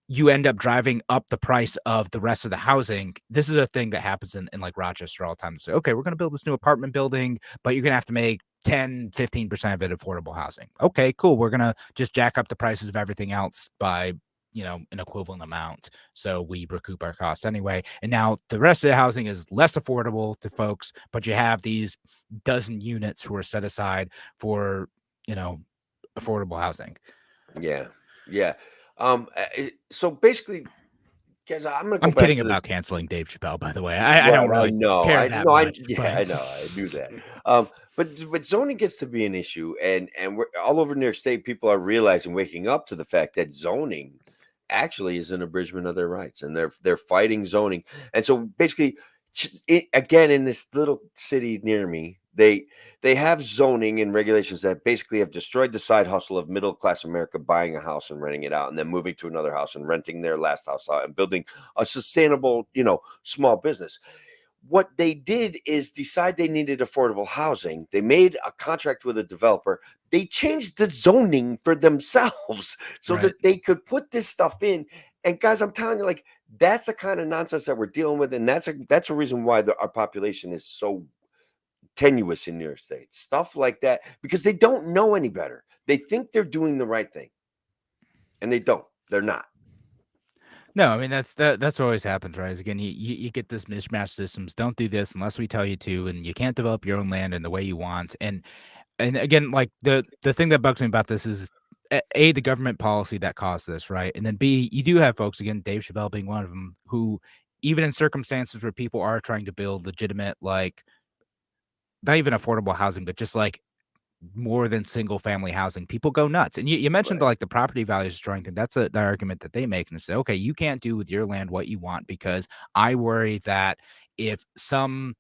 you end up driving up the price of the rest of the housing. This is a thing that happens in like Rochester all the time. So, okay, we're going to build this new apartment building, but you're going to have to make 10-15% of it affordable housing. Okay, cool. We're going to just jack up the prices of everything else by an equivalent amount. So we recoup our costs anyway. And now the rest of the housing is less affordable to folks, but you have these dozen units who are set aside for, affordable housing. Yeah. Yeah. So basically, guys, I'm gonna go I'm back kidding to this. about canceling Dave Chappelle, by the way. I don't really care that much. I know, I knew that. But zoning gets to be an issue, and we're all over New York State. People are realizing, waking up to the fact that zoning actually is an abridgment of their rights, and they're fighting zoning. And so basically, again, in this little city near me, they have zoning and regulations that basically have destroyed the side hustle of middle class America buying a house and renting it out, and then moving to another house and renting their last house out and building a sustainable, small business. What they did is decide they needed affordable housing. They made a contract with a developer. They changed the zoning for themselves so that they could put this stuff in. And guys, I'm telling you, like, that's the kind of nonsense that we're dealing with, and that's a reason why our population is so tenuous in New York State. Stuff like that, because they don't know any better. They think they're doing the right thing, and they don't. They're not. No, I mean that's what always happens, right? Is again, you get this mismatched systems. Don't do this unless we tell you to, and you can't develop your own land in the way you want. And again, like the thing that bugs me about this is A, the government policy that caused this, right? And then B, you do have folks, again, Dave Chappelle being one of them, who even in circumstances where people are trying to build legitimate, like not even affordable housing, but just like more than single family housing, people go nuts. And you mentioned Right. the property value destroying thing. That's the argument that they make, and say, okay, you can't do with your land what you want because I worry that if some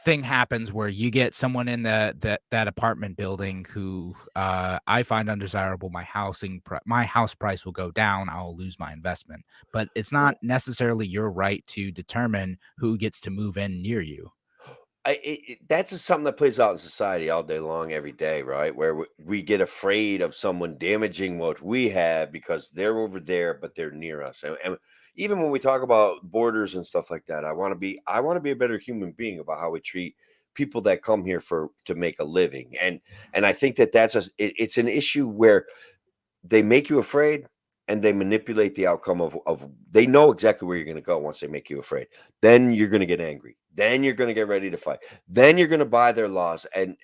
thing happens where you get someone in that apartment building who I find undesirable, my house price will go down. I'll lose my investment. But it's not necessarily your right to determine who gets to move in near you. That's just something that plays out in society all day long, every day, right? Where we get afraid of someone damaging what we have because they're over there, but they're near us. And even when we talk about borders and stuff like that, I want to be a better human being about how we treat people that come here to make a living. And I think that it's an issue where they make you afraid and they manipulate the outcome of they know exactly where you're going to go once they make you afraid. Then you're going to get angry. Then you're going to get ready to fight. Then you're going to buy their laws, and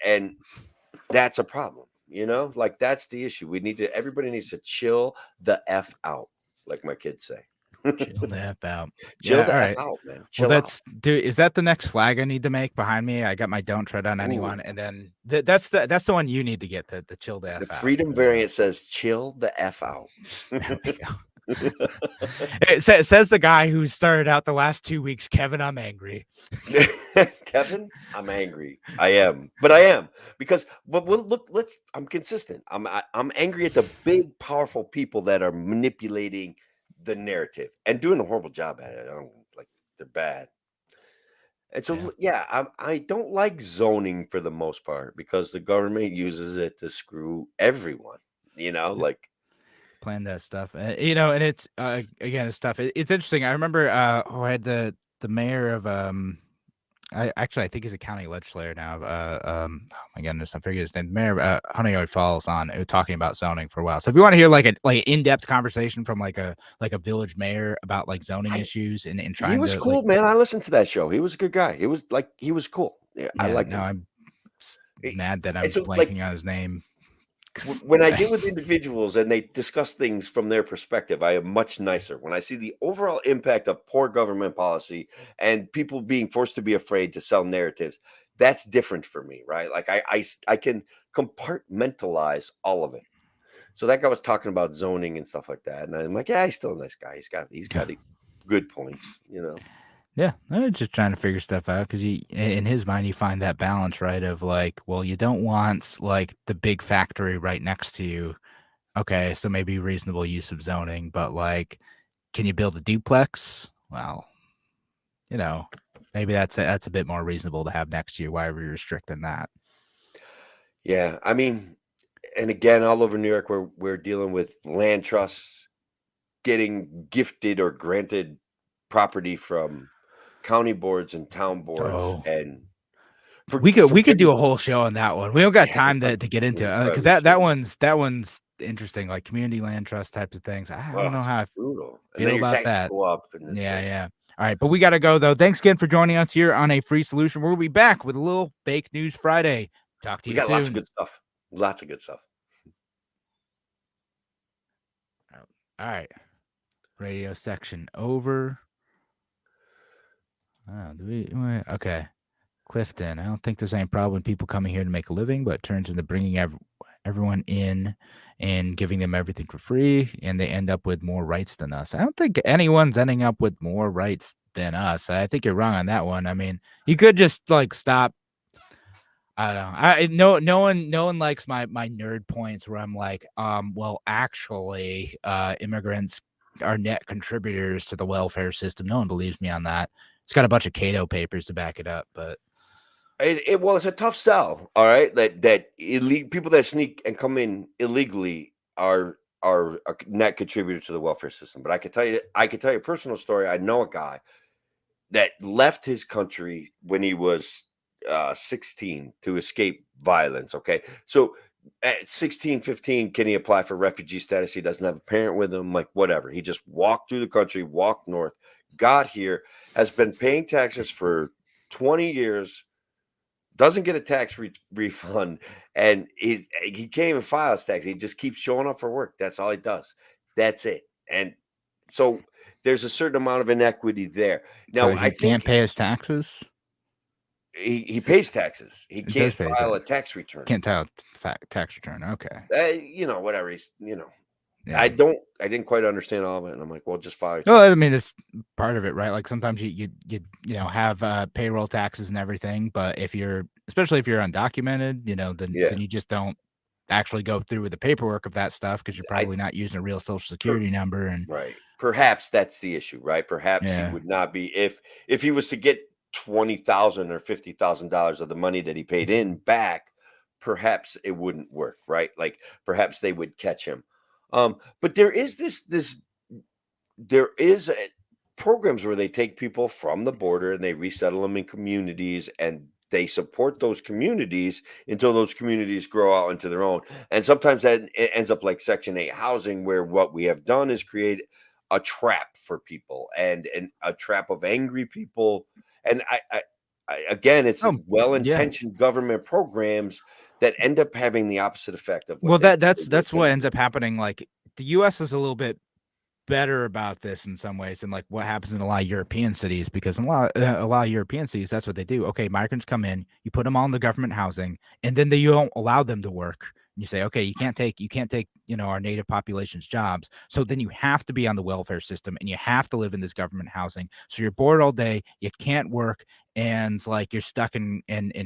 that's a problem. Like that's the issue. Everybody needs to chill the F out, like my kids say. Chill the F out. Chill Yeah, the all F right. out, man. Well, Chill out. is that the next flag I need to make behind me? I got my "Don't tread on anyone," Ooh, and then that's the one you need to get, the "Chill the the F out." freedom variant says, "Chill the F out." There we go. Says the guy who started out the last 2 weeks, "Kevin, I'm angry." Kevin, I'm angry. I am, but I am because. But look, I'm consistent. I'm angry at the big, powerful people that are manipulating the narrative and doing a horrible job at it. I don't like they're bad. And so, Yeah, yeah, I don't like zoning for the most part because the government uses it to screw everyone. yeah. Like Plan that stuff, and it's, again, it's tough. It's interesting. I remember, I had the mayor of, I think he's a county legislator now. Oh my goodness, I forget his name. Mayor of Honeywood Falls on talking about zoning for a while. So if you want to hear like an in depth conversation from like a village mayor about like zoning I, issues and he trying was to like, cool, man. I listened to that show. He was a good guy. He was cool. Yeah, I yeah, liked no, him. I'm He- mad that And I'm so, like, blanking on his name. when I deal with individuals and they discuss things from their perspective, I am much nicer. When I see the overall impact of poor government policy and people being forced to be afraid to sell narratives, that's different for me, right? Like I can compartmentalize all of it. So that guy was talking about zoning and stuff like that, and I'm like, yeah, he's still a nice guy. He's got good points. Yeah, I'm just trying to figure stuff out because in his mind, you find that balance, right? Of like, well, you don't want like the big factory right next to you. Okay, so maybe reasonable use of zoning, but like, can you build a duplex? Well, you know, maybe that's a bit more reasonable to have next to you. Why are we restricting that? Yeah, I mean, and again, all over New York, we're dealing with land trusts getting gifted or granted property from county boards and town boards, Oh, and we could forgive me, do a whole show on that one. We don't got yeah, time to get into it we because probably that should. one's interesting, like community land trust types of things. I Oh, don't know it's how I brutal, and then feel your about taxes that. go up, and it's Yeah, like, yeah. All right, but we got to go though. Thanks again for joining us here on A Free Solution. We'll be back with a little Fake News Friday. Talk to we you got lots of soon. good stuff, lots of good stuff. All right, radio section over. Oh, okay. Clifton. I don't think there's any problem with people coming here to make a living, but it turns into bringing everyone in and giving them everything for free, and they end up with more rights than us. I don't think anyone's ending up with more rights than us. I think you're wrong on that one. I mean, you could just like stop. I don't know. No one likes my nerd points where I'm like, well, actually, immigrants are net contributors to the welfare system. No one believes me on that. It's got a bunch of Cato papers to back it up, but Well, it's a tough sell, all right. That people that sneak and come in illegally are a net contributor to the welfare system. But I could tell you a personal story. I know a guy that left his country when he was 16 to escape violence. Okay. So at 16, 15, can he apply for refugee status? He doesn't have a parent with him, like whatever. He just walked through the country, walked north, got here, has been paying taxes for 20 years, doesn't get a refund, and he can't even file his tax. He just keeps showing up for work. That's all he does. That's it. And so there's a certain amount of inequity there. so Now, I he can't think pay his taxes. he So pays taxes. He it does can't pay his file tax. a tax return. Can't tell tax return. Okay. Whatever. I Yeah. didn't quite understand all of it, and I'm like, well, just file your Well, tax. I mean, it's part of it, right? Like sometimes you have payroll taxes and everything, but especially if you're undocumented, Yeah. then you just don't actually go through with the paperwork of that stuff because you're I probably not using a real social security number. And Right. Perhaps that's the issue, right? Perhaps he yeah, would not be if he was to get 20,000 or $50,000 of the money that he paid in back, perhaps it wouldn't work, right? Like perhaps they would catch him. But there is programs where they take people from the border and they resettle them in communities, and they support those communities until those communities grow out into their own. And sometimes that it ends up like Section 8 housing, where what we have done is create a trap for people and a trap of angry people. And again, it's oh yeah. well-intentioned government programs that end up having the opposite effect of what Well, they that's were what intended ends to up happening. Like the U.S. is a little bit better about this in some ways than like what happens in a lot of European cities, because in a lot of European cities, that's what they do. Okay, migrants come in, you put them all in the government housing, and then you don't allow them to work. You say, okay, you can't take our native population's jobs. So then you have to be on the welfare system and you have to live in this government housing. So you're bored all day, you can't work, and like you're stuck in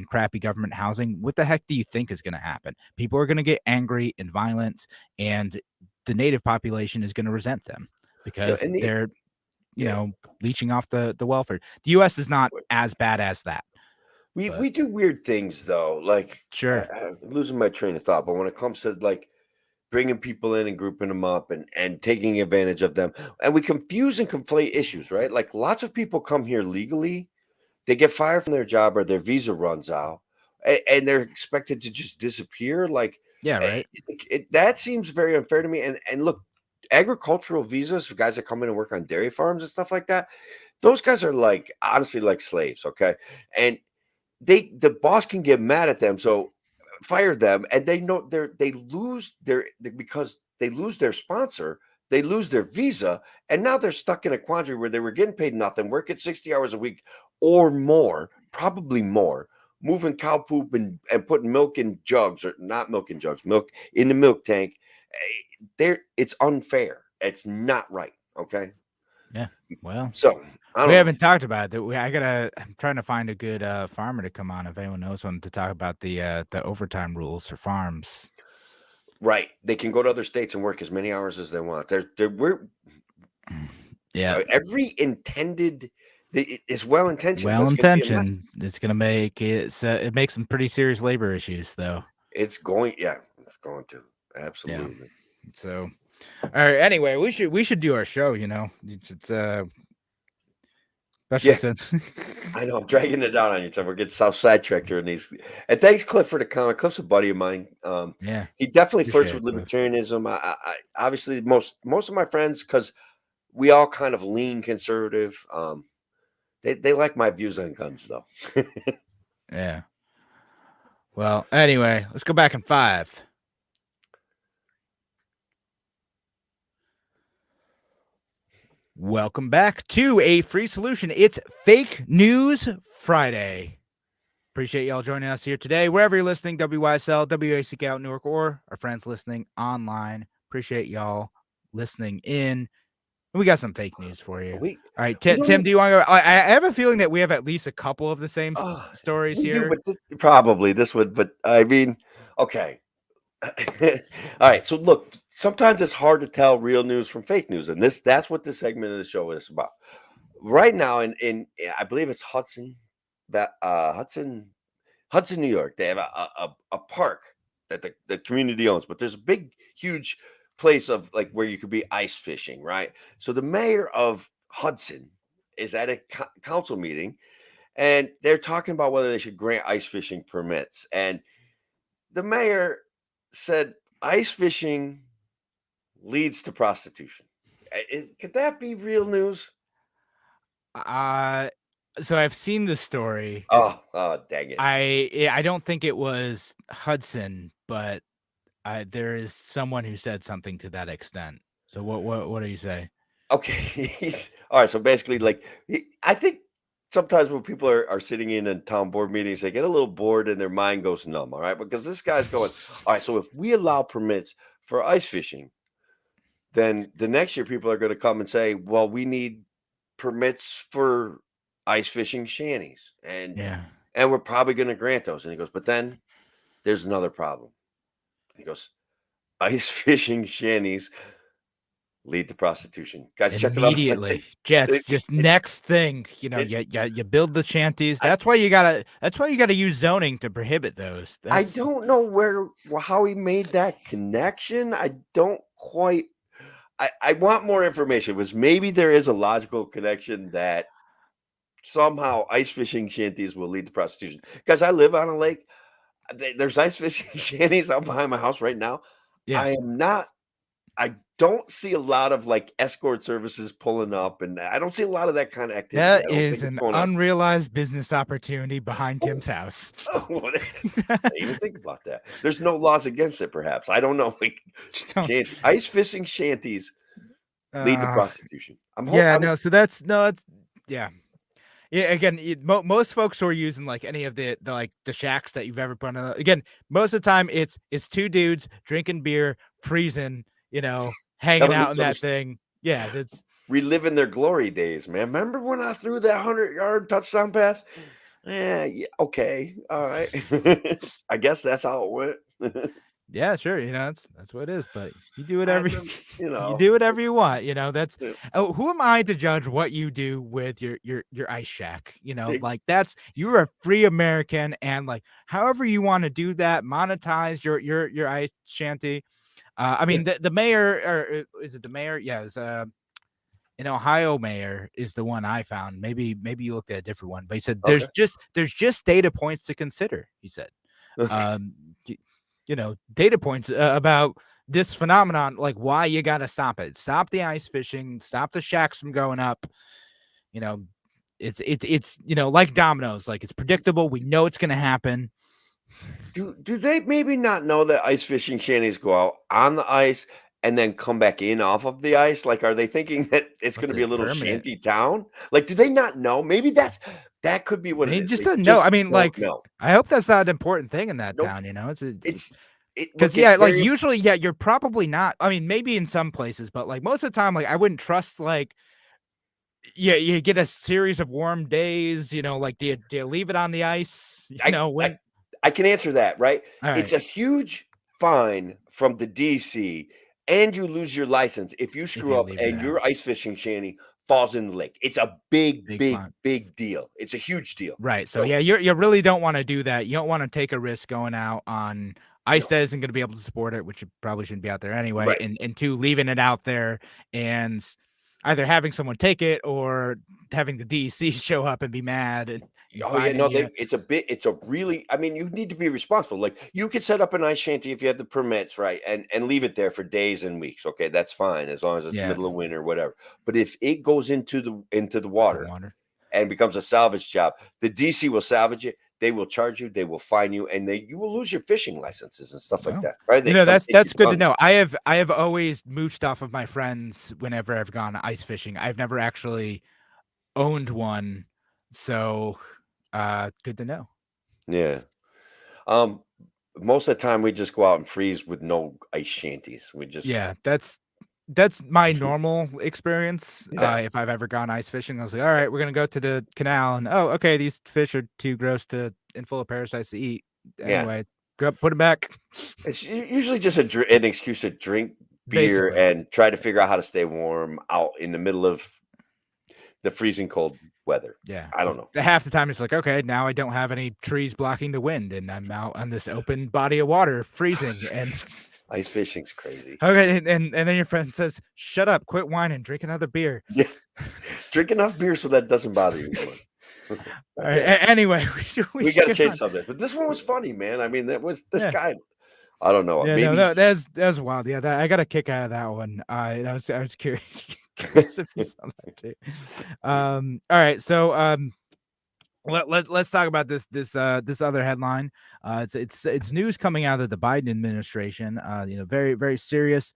crappy government housing. What the heck do you think is going to happen? People are going to get angry and violent, and the native population is going to resent them because and they're yeah, leeching off the welfare. The US is not as bad as that. we do weird things though. Like Sure. I'm losing my train of thought, but when it comes to like bringing people in and grouping them up and taking advantage of them, and we confuse and conflate issues, right? Like lots of people come here legally, they get fired from their job or their visa runs out, and they're expected to just disappear. Like Yeah, eh, right. that seems very unfair to me. And look, agricultural visas for guys that come in and work on dairy farms and stuff like that, those guys are like honestly like slaves, okay? And the boss can get mad at them, so fire them, and they know they lose because they lose their sponsor, they lose their visa, and now they're stuck in a quandary where they were getting paid nothing, working 60 hours a week or more, probably more, moving cow poop and putting milk in jugs, or not milk in jugs, milk in the milk tank. There, it's unfair. It's not right. Okay, Yeah. Well, so I we don't know. haven't talked about it. I'm trying to find a good farmer to come on if anyone knows one to talk about the overtime rules for farms. Right, they can go to other states and work as many hours as they want. We're Yeah. every intended is well intentioned, but Well it's going to be a mess. intentioned. It's gonna make it makes some pretty serious labor issues though. It's going, yeah, it's going to Yeah. absolutely. So all right. Anyway, we should do our show, It's especially Yeah, since I know I'm dragging it down on you, Tim. We're getting south sidetracked here in these. And thanks, Cliff, for the comment. Cliff's a buddy of mine. yeah, He definitely flirts appreciate with it, Cliff. libertarianism. Obviously most of my friends, because we all kind of lean conservative. They like my views on guns, though. Yeah. Well, anyway, let's go back in 5. Welcome back to A Free Solution. It's Fake News Friday. Appreciate y'all joining us here today. Wherever you're listening, WYSL, WACK out in Newark, or our friends listening online. Appreciate y'all listening in. And we got some fake news for you. We All right, we Tim, don't. do you want to go? I have a feeling that we have at least a couple of the same Oh, stories we do, here. but probably this would. But I mean, okay. All right. So look, sometimes it's hard to tell real news from fake news, and that's what this segment of the show is about. Right now, in I believe it's Hudson, New York. They have a park that the community owns, but there's a big, huge place of like where you could be ice fishing, right? So the mayor of Hudson is at a council meeting, and they're talking about whether they should grant ice fishing permits. And the mayor said ice fishing leads to prostitution. Could that be real news? So I've seen the story. Oh, dang it. I don't think it was Hudson, but there is someone who said something to that extent. So what do you say? Okay. All right. So basically, like, I think sometimes when people are sitting in a town board meetings, they get a little bored and their mind goes numb. All right. Because this guy's going, all right. So if we allow permits for ice fishing, then the next year people are going to come and say, well, we need permits for ice fishing shanties. Yeah. And we're probably going to grant those. And he goes, but then there's another problem. He goes, ice fishing shanties lead to prostitution. Guys, check it out. Immediately. Jets, just next thing, It, you build the shanties. That's why you gotta use zoning to prohibit those. I That's don't know how he made that connection. I don't quite. I want more information. It was maybe there is a logical connection that somehow ice fishing shanties will lead to prostitution. Guys, I live on a lake. There's ice fishing shanties out behind my house right now. yeah. I am not. I don't see a lot of like escort services pulling up, and I don't see a lot of that kind of activity. That I don't think is it's an going on. unrealized business opportunity behind Tim's house. Oh, I didn't even think about that. There's no laws against it, perhaps. I don't know. Like, ice fishing shanties Lead to Uh, prostitution. yeah, I'm no. So that's no. It's yeah. Yeah, again, most folks who are using like any of the like the shacks that you've ever put on. Again, most of the time it's two dudes drinking beer, freezing, hanging telling out in each other, that thing. Yeah, that's reliving their glory days, man. Remember when I threw that 100-yard touchdown pass? Yeah, okay, all right. I guess that's how it went. yeah, sure. That's what it is. But you do I whatever remember, you do whatever you want. That's who am I to judge what you do with your ice shack? Like that's you're a free American, and like however you want to do that, monetize your ice shanty. I mean, the mayor, or is it the mayor? Yeah, it's an Ohio mayor is the one I found. Maybe you looked at a different one, but he said okay. there's just data points to consider. He said, um, data points about this phenomenon, like why you got to stop it, stop the ice fishing, stop the shacks from going up. You know, it's like dominoes, like it's predictable. We know it's going to happen. Do they maybe not know that ice fishing shanties go out on the ice and then come back in off of the ice? Like, are they thinking that it's What's going to be a it little permanent? shanty town? Like, do they not know? Maybe that could be what it They is. just They doesn't know. just I mean, don't like, know. I hope that's not an important thing in that Nope. town. It's it. Because Look, it's yeah, like very. usually, yeah, you're probably not. I mean, maybe in some places, but like most of the time, like I wouldn't trust like yeah, you get a series of warm days. Like do you leave it on the ice? I I When I can answer that, right? all It's right, a huge fine from the DC, and you lose your license if you if screw you up leave it and out, your ice fishing shanty falls in the lake. It's a big, big big, fun. big deal. It's a huge deal. Right. So So, yeah, you really don't want to do that. You don't want to take a risk going out on ice no, that isn't going to be able to support it, which you probably shouldn't be out there anyway. right. And two, leaving it out there and either having someone take it or having the DEC show up and be mad and Oh, yeah, finding no, you. it's a really, I mean, you need to be responsible. Like, you could set up an ice shanty if you have the permits, right? And leave it there for days and weeks. Okay, that's fine as long as it's Yeah, middle of winter, whatever. But if it goes into the the water water. and becomes a salvage job, the DC will salvage it. They will charge you, they will fine you, and you will lose your fishing licenses and stuff like Well, that. Right? They come take you that's good to down. know. I have always mooched off of my friends whenever I've gone ice fishing. I've never actually owned one, so good to know. Yeah. Um, most of the time we just go out and freeze with no ice shanties. We just Yeah, that's my normal experience. yeah. If I've ever gone ice fishing, I was like, all right, we're gonna go to the canal, and oh, okay, these fish are too gross to and full of parasites to eat. Yeah. Anyway, go put them back. It's usually just an excuse to drink beer Basically, and try to figure out how to stay warm out in the middle of the freezing cold weather. yeah. I don't 'Cause know. half the time it's like, okay, now I don't have any trees blocking the wind, and I'm out on this open body of water, freezing, and Ice fishing's crazy. okay, and then your friend says, "Shut up, quit whining, drink another beer." Yeah. Drink enough beer so that it doesn't bother you anymore. All That's right. it. Anyway, we We should gotta get change on. subject. But this one was funny, man. I mean, that was this Yeah. guy. I don't know. Yeah, Maybe no, that's wild. Yeah, I got a kick out of that one. I was curious, curious if you saw that too. All right, so let's talk about this other headline. It's news coming out of the Biden administration. Very very serious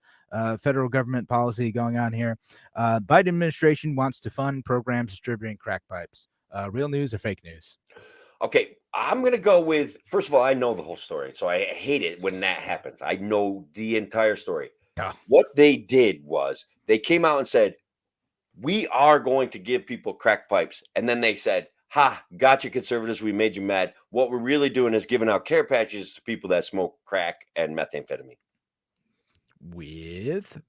federal government policy going on here. Biden administration wants to fund programs distributing crack pipes. Real news or fake news? Okay, I'm gonna go with first of all, I know the whole story, so I hate it when that happens. I know the entire story. Oh, What they did was they came out and said, "We are going to give people crack pipes," and then they said, "Ha, gotcha, conservatives. We made you mad. What we're really doing is giving out care packages to people that smoke crack and methamphetamine with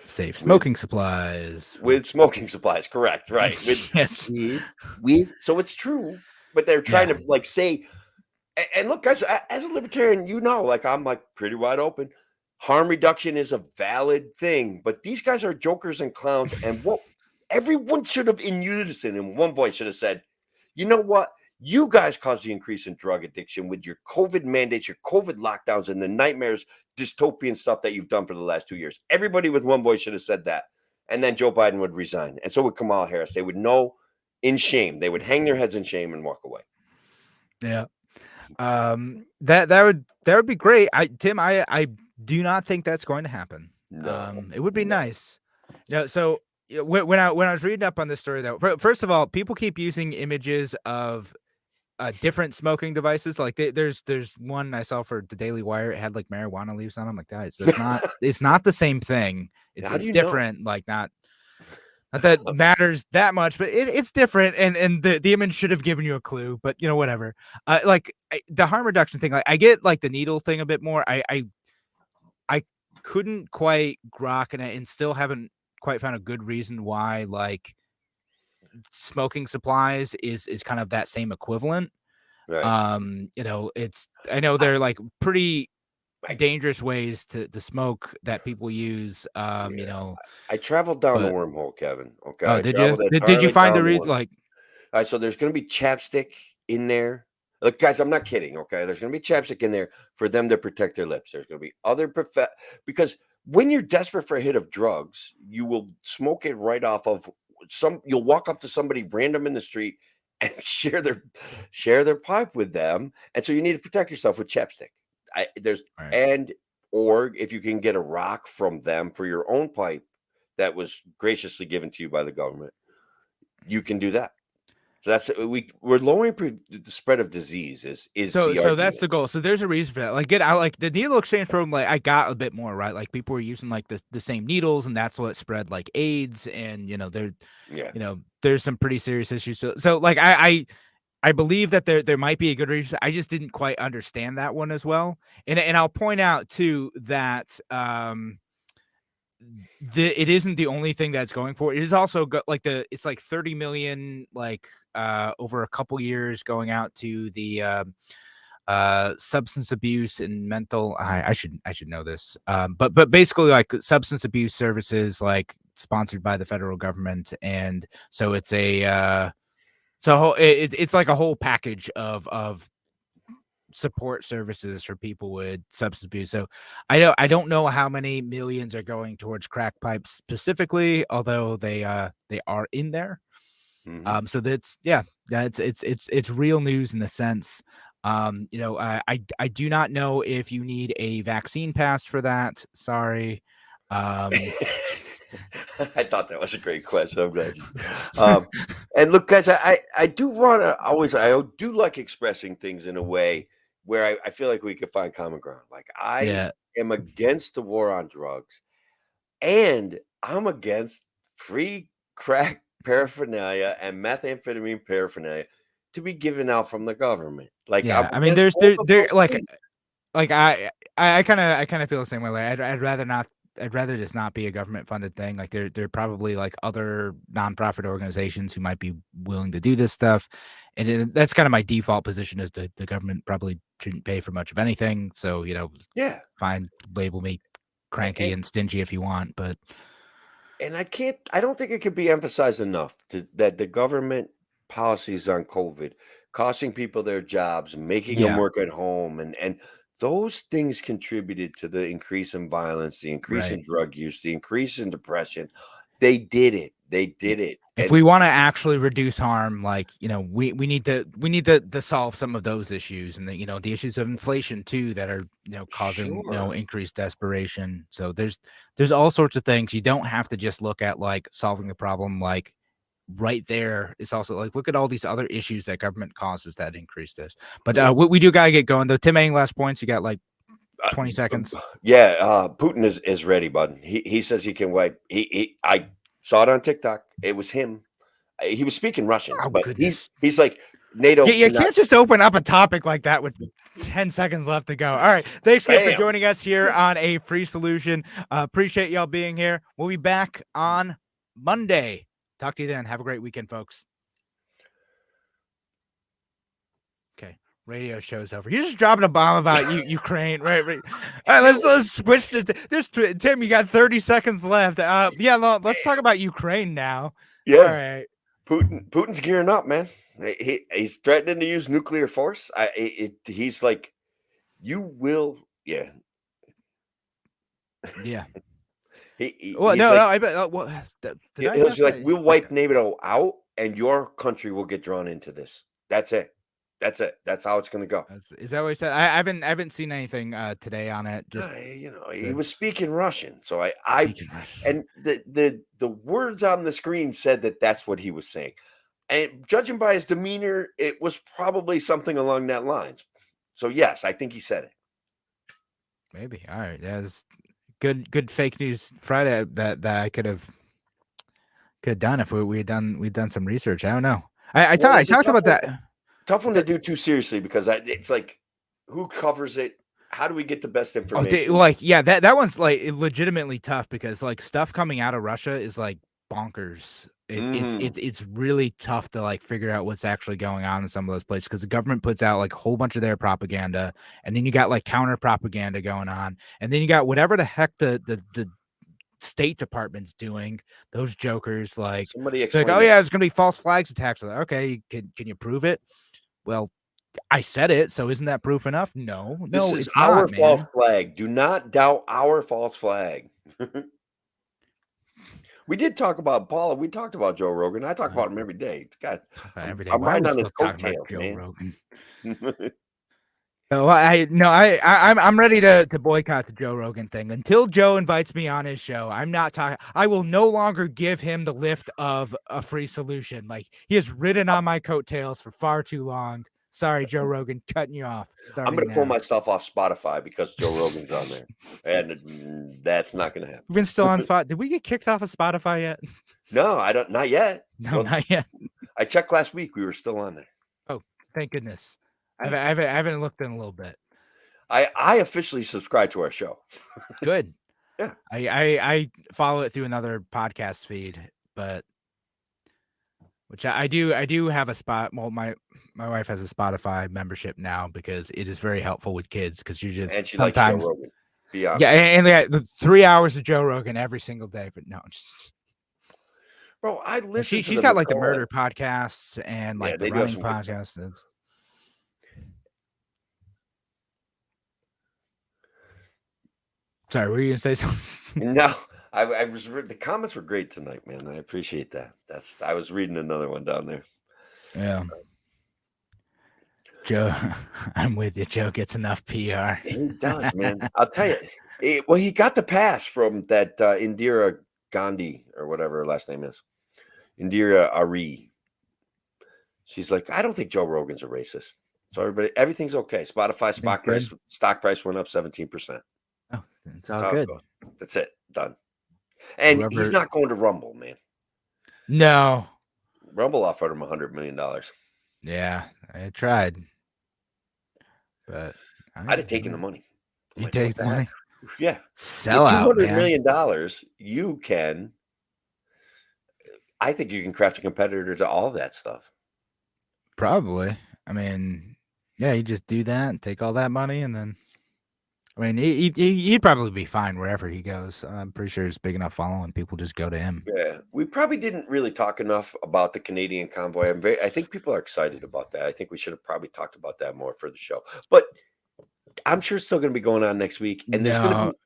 safe with smoking supplies. with smoking supplies." Correct, right? With Yes. with so it's true, but they're trying Yeah. to like say. And look, guys, as a libertarian, like I'm like pretty wide open. Harm reduction is a valid thing, but these guys are jokers and clowns. And what everyone should have in unison in one voice should have said, you know what? You guys caused the increase in drug addiction with your COVID mandates, your COVID lockdowns, and the nightmares, dystopian stuff that you've done for the last 2 years. Everybody with one voice should have said that. And then Joe Biden would resign. And so would Kamala Harris. They would know in shame. They would hang their heads in shame and walk away. Yeah. That would be great. I do not think that's going to happen. No. It would be No. nice. Yeah. So when I was reading up on this story, though, first of all, people keep using images of different smoking devices. Like there's one I saw for the Daily Wire. It had like marijuana leaves on them. Like that. So it's not the same thing. How do It's you know? different. Like not that matters that much, but it's different. And the image should have given you a clue. But whatever. The harm reduction thing. Like I get like the needle thing a bit more. I couldn't quite grok it and still haven't quite found a good reason why like smoking supplies is kind of that same equivalent. Right. I know I, they're like pretty I, dangerous ways to smoke that people use. yeah. I traveled down the But wormhole, Kevin. Okay. oh, I did you? traveled Did you entirely find the down the reason? wormhole. Like, All right, so there's going to be chapstick in there. Look, guys, I'm not kidding. Okay, there's going to be chapstick in there for them to protect their lips. There's going to be other because when you're desperate for a hit of drugs, you will smoke it right off of some. You'll walk up to somebody random in the street and share their pipe with them, and so you need to protect yourself with chapstick. There's all right. and or if you can get a rock from them for your own pipe that was graciously given to you by the government, you can do that. So that's we're lowering the spread of disease is the So that's argument. the goal. So there's a reason for that. Like get out like the needle exchange program, like I got a bit more, right? Like people were using like the same needles and that's what spread like AIDS and Yeah. there's some pretty serious issues. So like I believe that there might be a good reason. I just didn't quite understand that one as well. And I'll point out too that it isn't the only thing that's going for it. It is also like it's like 30 million like over a couple years going out to the substance abuse and mental I should know this. But basically like substance abuse services like sponsored by the federal government, and so it's a it's like a whole package of support services for people with substance abuse. So I don't know how many millions are going towards crack pipes specifically, although they are in there. Hmm. So it's real news in the sense. I do not know if you need a vaccine pass for that. Sorry. I thought that was a great question. I'm glad you. Um, and look, guys, I do want to always I do like expressing things in a way where I feel like we could find common ground. Like I Yeah. am against the war on drugs, and I'm against free crack paraphernalia and methamphetamine paraphernalia to be given out from the government. Like I'm Yeah. I mean, against both of there those like things. I kind of feel the same way. Like I'd rather not. I'd rather just not be a government funded thing. Like there are probably like other nonprofit organizations who might be willing to do this stuff, and that's kind of my default position is that the government probably shouldn't pay for much of anything. So Yeah. fine, label me cranky And and stingy if you want, but and I don't think it could be emphasized enough that the government policies on COVID costing people their jobs, making them yeah, work at home, and those things contributed to the increase in violence, the increase right. in drug use, the increase in depression. They did it. They Yeah. did it. If And we want to actually reduce harm, like, we need to solve some of those issues and the issues of inflation too that are, causing, sure. increased desperation. So there's all sorts of things. You don't have to just look at like solving the problem like right there. It's also like look at all these other issues that government causes that increase this. But Yeah. we do gotta get going though. Tim, any last points? You got like Uh, 20 seconds. yeah, Putin is ready, bud. He says he can wipe. I saw it on TikTok. It was him. He was speaking Russian, Oh but he's goodness. he's like NATO You cannot. can't just open up a topic like that with 10 seconds left to go. All right. Thanks again for Bam. joining us here on A Free Solution. Appreciate y'all being here. We'll be back on Monday. Talk to you then. Have a great weekend, folks. Okay. Radio show's over. You're just dropping a bomb about Ukraine, right? All right, let's switch to Tim. You got 30 seconds left. Let's talk about Ukraine now. All Yeah, right. Putin's gearing up, man. He's threatening to use nuclear force. He's like, you will. Yeah, Yeah. Well, he's no, like, I bet. What did I he'll guess say like, that? we'll Okay. wipe NATO out, and your country will get drawn into this. That's it. That's it. That's how it's going to go. Is that what he said? I haven't seen anything today on it. Just he was speaking Russian, so speaking Russian. and the words on the screen said that that's what he was saying, and judging by his demeanor, it was probably something along that lines. So yes, I think he said it. Maybe. All right, that's good fake news Friday that I could have done if we'd done some research. I don't know. I talked about that. Tough one to do too seriously because it's like, who covers it? How do we get the best information? That one's like legitimately tough because like stuff coming out of Russia is like bonkers. It's really tough to like figure out what's actually going on in some of those places because the government puts out like a whole bunch of their propaganda, and then you got like counter propaganda going on, and then you got whatever the heck the State Department's doing. Those jokers like somebody like, oh yeah, there's gonna be false flags attacks. Like, okay, can you prove it? Well, I said it, so isn't that proof enough? No, this is it's our not, false man. flag. Do not doubt our false flag. We did talk about Paula. We talked about Joe Rogan. I talk about him every day. It's got every day. I'm riding on his coattails, man. Rogan? No, I'm ready to boycott the Joe Rogan thing until Joe invites me on his show. I'm not talking. I will no longer give him the lift of a free solution. Like he has ridden on my coattails for far too long. Sorry, Joe Rogan, cutting you off. I'm going to pull myself off Spotify because Joe Rogan's on there, and that's not going to happen. We've been still on Spot. Did we get kicked off of Spotify yet? No, I don't. Not yet. No, not yet. I checked last week. We were still on there. Oh, thank goodness. I haven't looked in a little bit. I officially subscribe to our show. Good. Yeah. I follow it through another podcast feed, but which I do have a spot. Well, my wife has a Spotify membership now because it is very helpful with kids because you just and she likes Joe Rogan. Yeah, and they got the 3 hours of Joe Rogan every single day. But no, just bro, I listen. She's got like the murder podcasts and like the running podcasts. Sorry, were you gonna say something? No, I was. The comments were great tonight, man. I appreciate that. I was reading another one down there. Yeah, Joe, I'm with you. Joe gets enough PR. He does, man. I'll tell you. Well, he got the pass from that Indira Gandhi or whatever her last name is, Indira Ari. She's like, I don't think Joe Rogan's a racist. So everything's okay. Spotify stock price went up 17%. Oh, it's all good. That's it. Done. And he's not going to Rumble, man. No. Rumble offered him $100 million. Yeah, I tried. But I'd have taken the money. You take the money? Yeah. Sell out, $200 million, you can. I think you can craft a competitor to all that stuff. Probably. I mean, yeah, you just do that and take all that money and then I mean, he'd probably be fine wherever he goes. I'm pretty sure he's big enough following. People just go to him. Yeah, we probably didn't really talk enough about the Canadian convoy. I think people are excited about that. I think we should have probably talked about that more for the show. But I'm sure it's still going to be going on next week, and there's going to be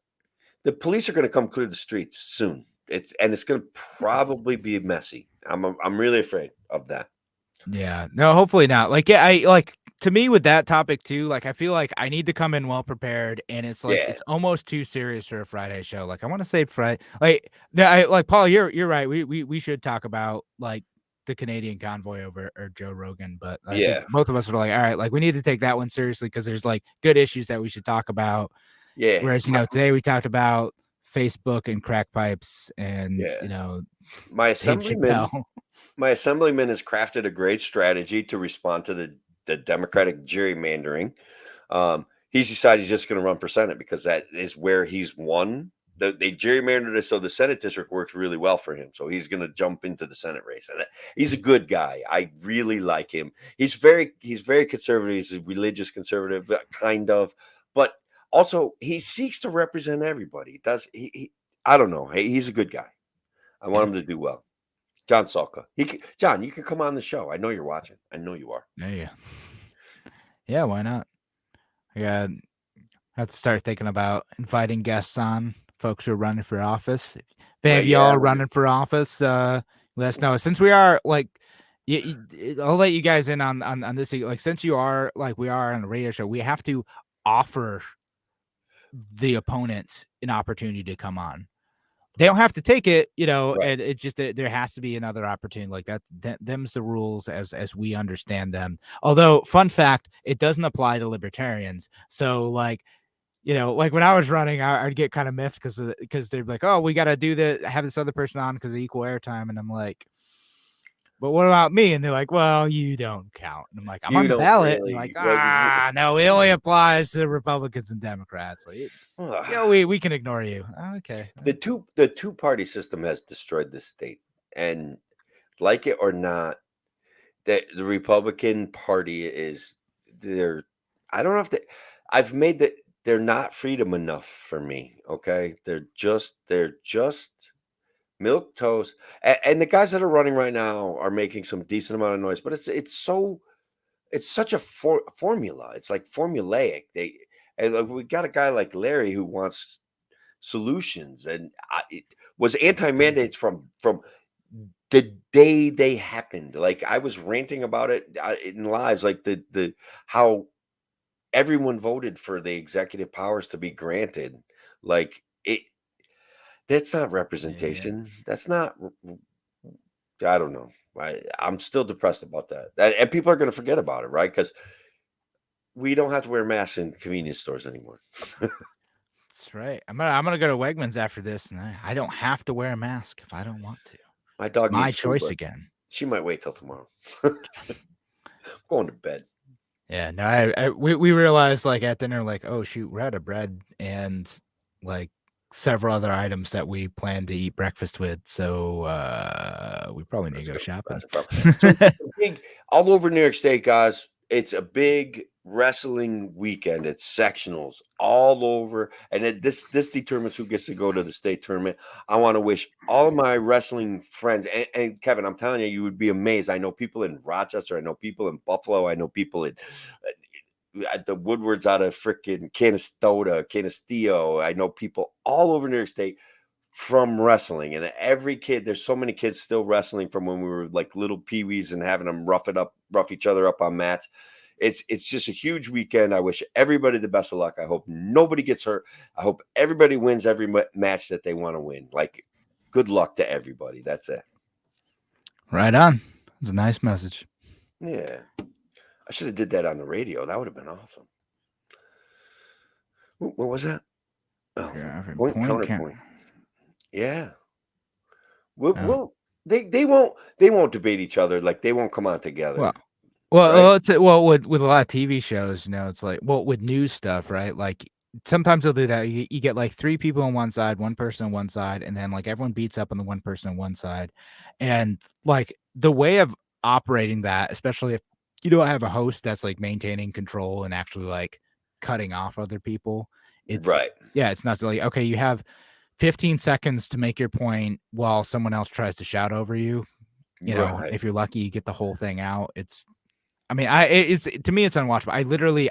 the police are going to come clear the streets soon. It's going to probably be messy. I'm really afraid of that. Yeah, no, hopefully not. Like, yeah, to me with that topic too, like I feel like I need to come in well prepared, and it's like it's almost too serious for a Friday show. Like I want to save Friday. Like Paul, you're right. We should talk about like the Canadian convoy over or Joe Rogan, but I think both of us are like, all right, like we need to take that one seriously because there's like good issues that we should talk about. Yeah. Whereas today we talked about Facebook and crack pipes, and my assemblyman has crafted a great strategy to respond to the Democratic gerrymandering. He's decided he's just going to run for Senate because that is where he's won. They gerrymandered it so the Senate district works really well for him. So he's going to jump into the Senate race. And he's a good guy. I really like him. He's very conservative. He's a religious conservative, kind of. But also, he seeks to represent everybody. I don't know. Hey, he's a good guy. I want him to do well. John Salka. John, you can come on the show. I know you're watching. I know you are. Yeah, why not? I have to start thinking about inviting guests on, folks who are running for office. If any of y'all are running for office, let us know. Since we are like I'll let you guys in on this. Like, since you are like we are on a radio show, we have to offer the opponents an opportunity to come on. They don't have to take it, Right. and it just there has to be another opportunity. Like them's the rules as we understand them. Although, fun fact, it doesn't apply to libertarians. So, like, like when I was running, I'd get kind of miffed because they'd be like, "Oh, we got to have this other person on because of equal airtime," and I'm like, "But what about me?" And they're like, "Well, you don't count." And I'm like, "I'm You on the don't ballot," and like, really like. no, it only applies to Republicans and Democrats. Like, Ugh. we can ignore you. Okay. The two-party system has destroyed this state, and like it or not, that the Republican Party is they're I don't know if they I've made that they're not freedom enough for me. Okay, they're just milk toast, and the guys that are running right now are making some decent amount of noise, but it's such a formula. It's like formulaic. Like, we got a guy like Larry who wants solutions, and it was anti-mandates from the day they happened. Like, I was ranting about it in lives, like the how everyone voted for the executive powers to be granted. Like, that's not Yeah. representation. That's not. I don't know. I'm still depressed about that, and people are going to forget about it, right? Because we don't have to wear masks in convenience stores anymore. That's right. I'm gonna go to Wegmans after this, and I don't have to wear a mask if I don't want to. My It's dog my needs food, choice but again. she might wait till tomorrow. Going to bed. Yeah, no, we realized like at dinner, like, oh shoot, we're out of bread and like several other items that we plan to eat breakfast with. So we probably need to go shopping. That's a problem. So it's a big all over New York State, guys. It's a big wrestling weekend. It's sectionals all over, and this determines who gets to go to the state tournament. I want to wish all of my wrestling friends and Kevin. I'm telling you, you would be amazed. I know people in Rochester. I know people in Buffalo. I know people at the Woodwards out of freaking Canastota. I know people all over New York State from wrestling, and every kid, there's so many kids still wrestling from when we were like little peewees and having them rough each other up on mats. It's just a huge weekend. I wish everybody the best of luck. I hope nobody gets hurt. I hope everybody wins every match that they want to win. Like, good luck to everybody. That's it. Right on. It's a nice message. Yeah, I should have did that on the radio. That would have been awesome. What was that? Oh, point counterpoint. Yeah. We'll they won't debate each other. Like, they won't come on together. Well, it's with a lot of TV shows, it's like with news stuff, right? Like sometimes they'll do that. You get like three people on one side, one person on one side, and then like everyone beats up on the one person on one side. And like the way of operating that, especially if you don't have a host that's like maintaining control and actually like cutting off other people, it's Right. it's not like, okay, you have 15 seconds to make your point while someone else tries to shout over you. Right. If you're lucky, you get the whole thing out. It's to me, it's unwatchable.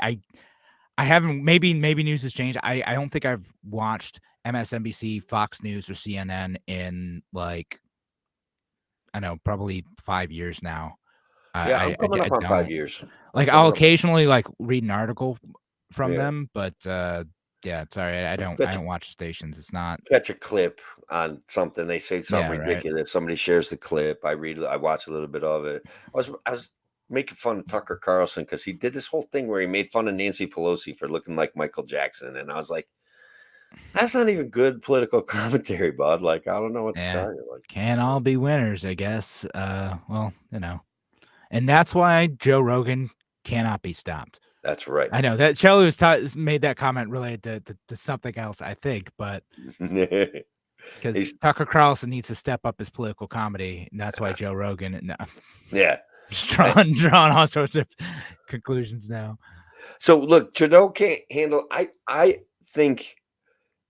I haven't, maybe news has changed. I don't think I've watched MSNBC, Fox News, or CNN in like, I know, probably 5 years now. Yeah, I'm coming up on 5 years. Like, I'll occasionally like read an article from Yeah. them, but yeah, sorry, I don't watch the stations. It's not Catch a clip on something. They say something right. ridiculous. Somebody shares the clip. I watch a little bit of it. I was making fun of Tucker Carlson because he did this whole thing where he made fun of Nancy Pelosi for looking like Michael Jackson, and I was like, that's not even good political commentary, bud. Like, I don't know what to tell you. Like, can't all be winners, I guess. Well, and that's why Joe Rogan cannot be stopped. That's right. I know that Shelley was made that comment related to something else, I think, but because Tucker Carlson needs to step up his political comedy, and that's why Joe Rogan. Yeah, just drawing all sorts of conclusions now. So look, Trudeau can't handle. I think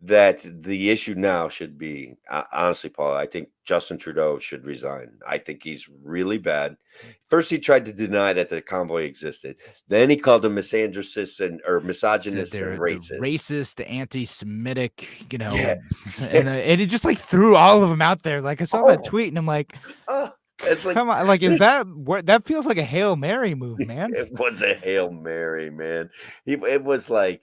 that the issue now should be, honestly, Paul, I think Justin Trudeau should resign. I think he's really bad. First, he tried to deny that the convoy existed. Then he called them misandrous or misogynist and racist. Racist, anti-Semitic, and he just like threw all of them out there. Like, I saw that tweet and I'm like, It's like Come on, like, is that what that feels like a Hail Mary move, man? it was a Hail Mary, man. It was like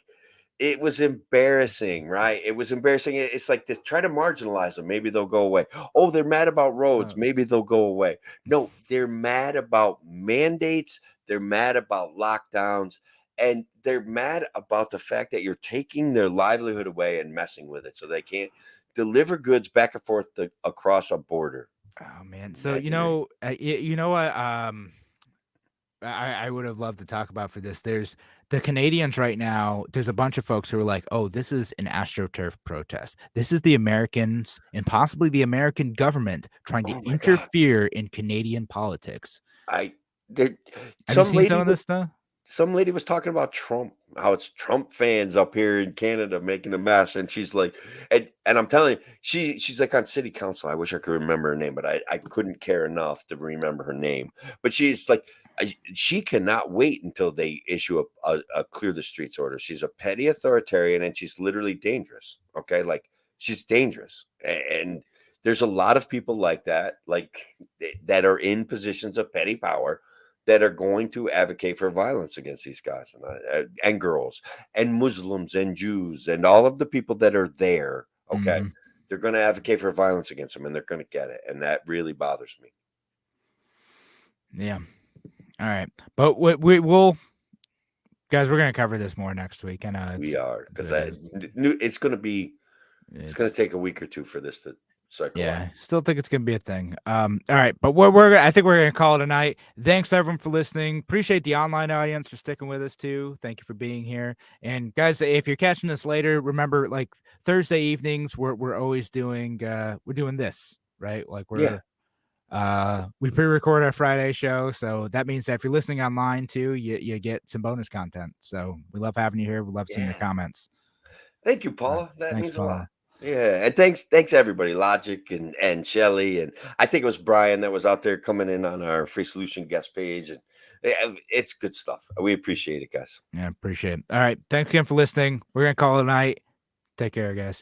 it was embarrassing, right? It was embarrassing. It's like this try to marginalize them. Maybe they'll go away. Oh, they're mad about roads. Maybe they'll go away. No, they're mad about mandates. They're mad about lockdowns. And they're mad about the fact that you're taking their livelihood away and messing with it so they can't deliver goods back and forth across a border. Oh man. So Imaginary. you know what? I would have loved to talk about for this. There's the Canadians right now. There's a bunch of folks who are like, "Oh, this is an AstroTurf protest. This is the Americans and possibly the American government trying to Oh my God. interfere in Canadian politics." I there Have you some seen some lady of this stuff? some lady was talking about Trump, how it's Trump fans up here in Canada making a mess, and she's like, and I'm telling you, she's like on city council. I wish I could remember her name, but I couldn't care enough to remember her name. But she's like, she cannot wait until they issue a clear the streets order. She's a petty authoritarian, and she's literally dangerous. Okay, like she's dangerous, and there's a lot of people like that, like that are in positions of petty power that are going to advocate for violence against these guys and girls and Muslims and Jews and all of the people that are there. Okay. Mhm. They're going to advocate for violence against them and they're going to get it. And that really bothers me. Yeah. All right. But we'll guys, we're gonna cover this more next week. I know We are it's because what it is. it's going to be, it's going to It's take a week or two for this to cycle out. Yeah, still think it's gonna be a thing. All right, but I think we're gonna call it a night. Thanks everyone for listening. Appreciate the online audience for sticking with us too. Thank you for being here. And guys, if you're catching this later, remember like Thursday evenings, we're always doing we're doing this, right? Like Yeah. we pre-record our Friday show, so that means that if you're listening online too, you get some bonus content. So we love having you here. We love seeing your Yeah. comments. Thank you, Paula. That Thanks, means a lot. Paula. Yeah, and thanks everybody, Logic and Shelly, and I think it was Brian that was out there coming in on our free solution guest page, and it's good stuff. We appreciate it, guys. Yeah, appreciate it. All right, thanks again for listening. We're gonna call it a night. Take care, guys.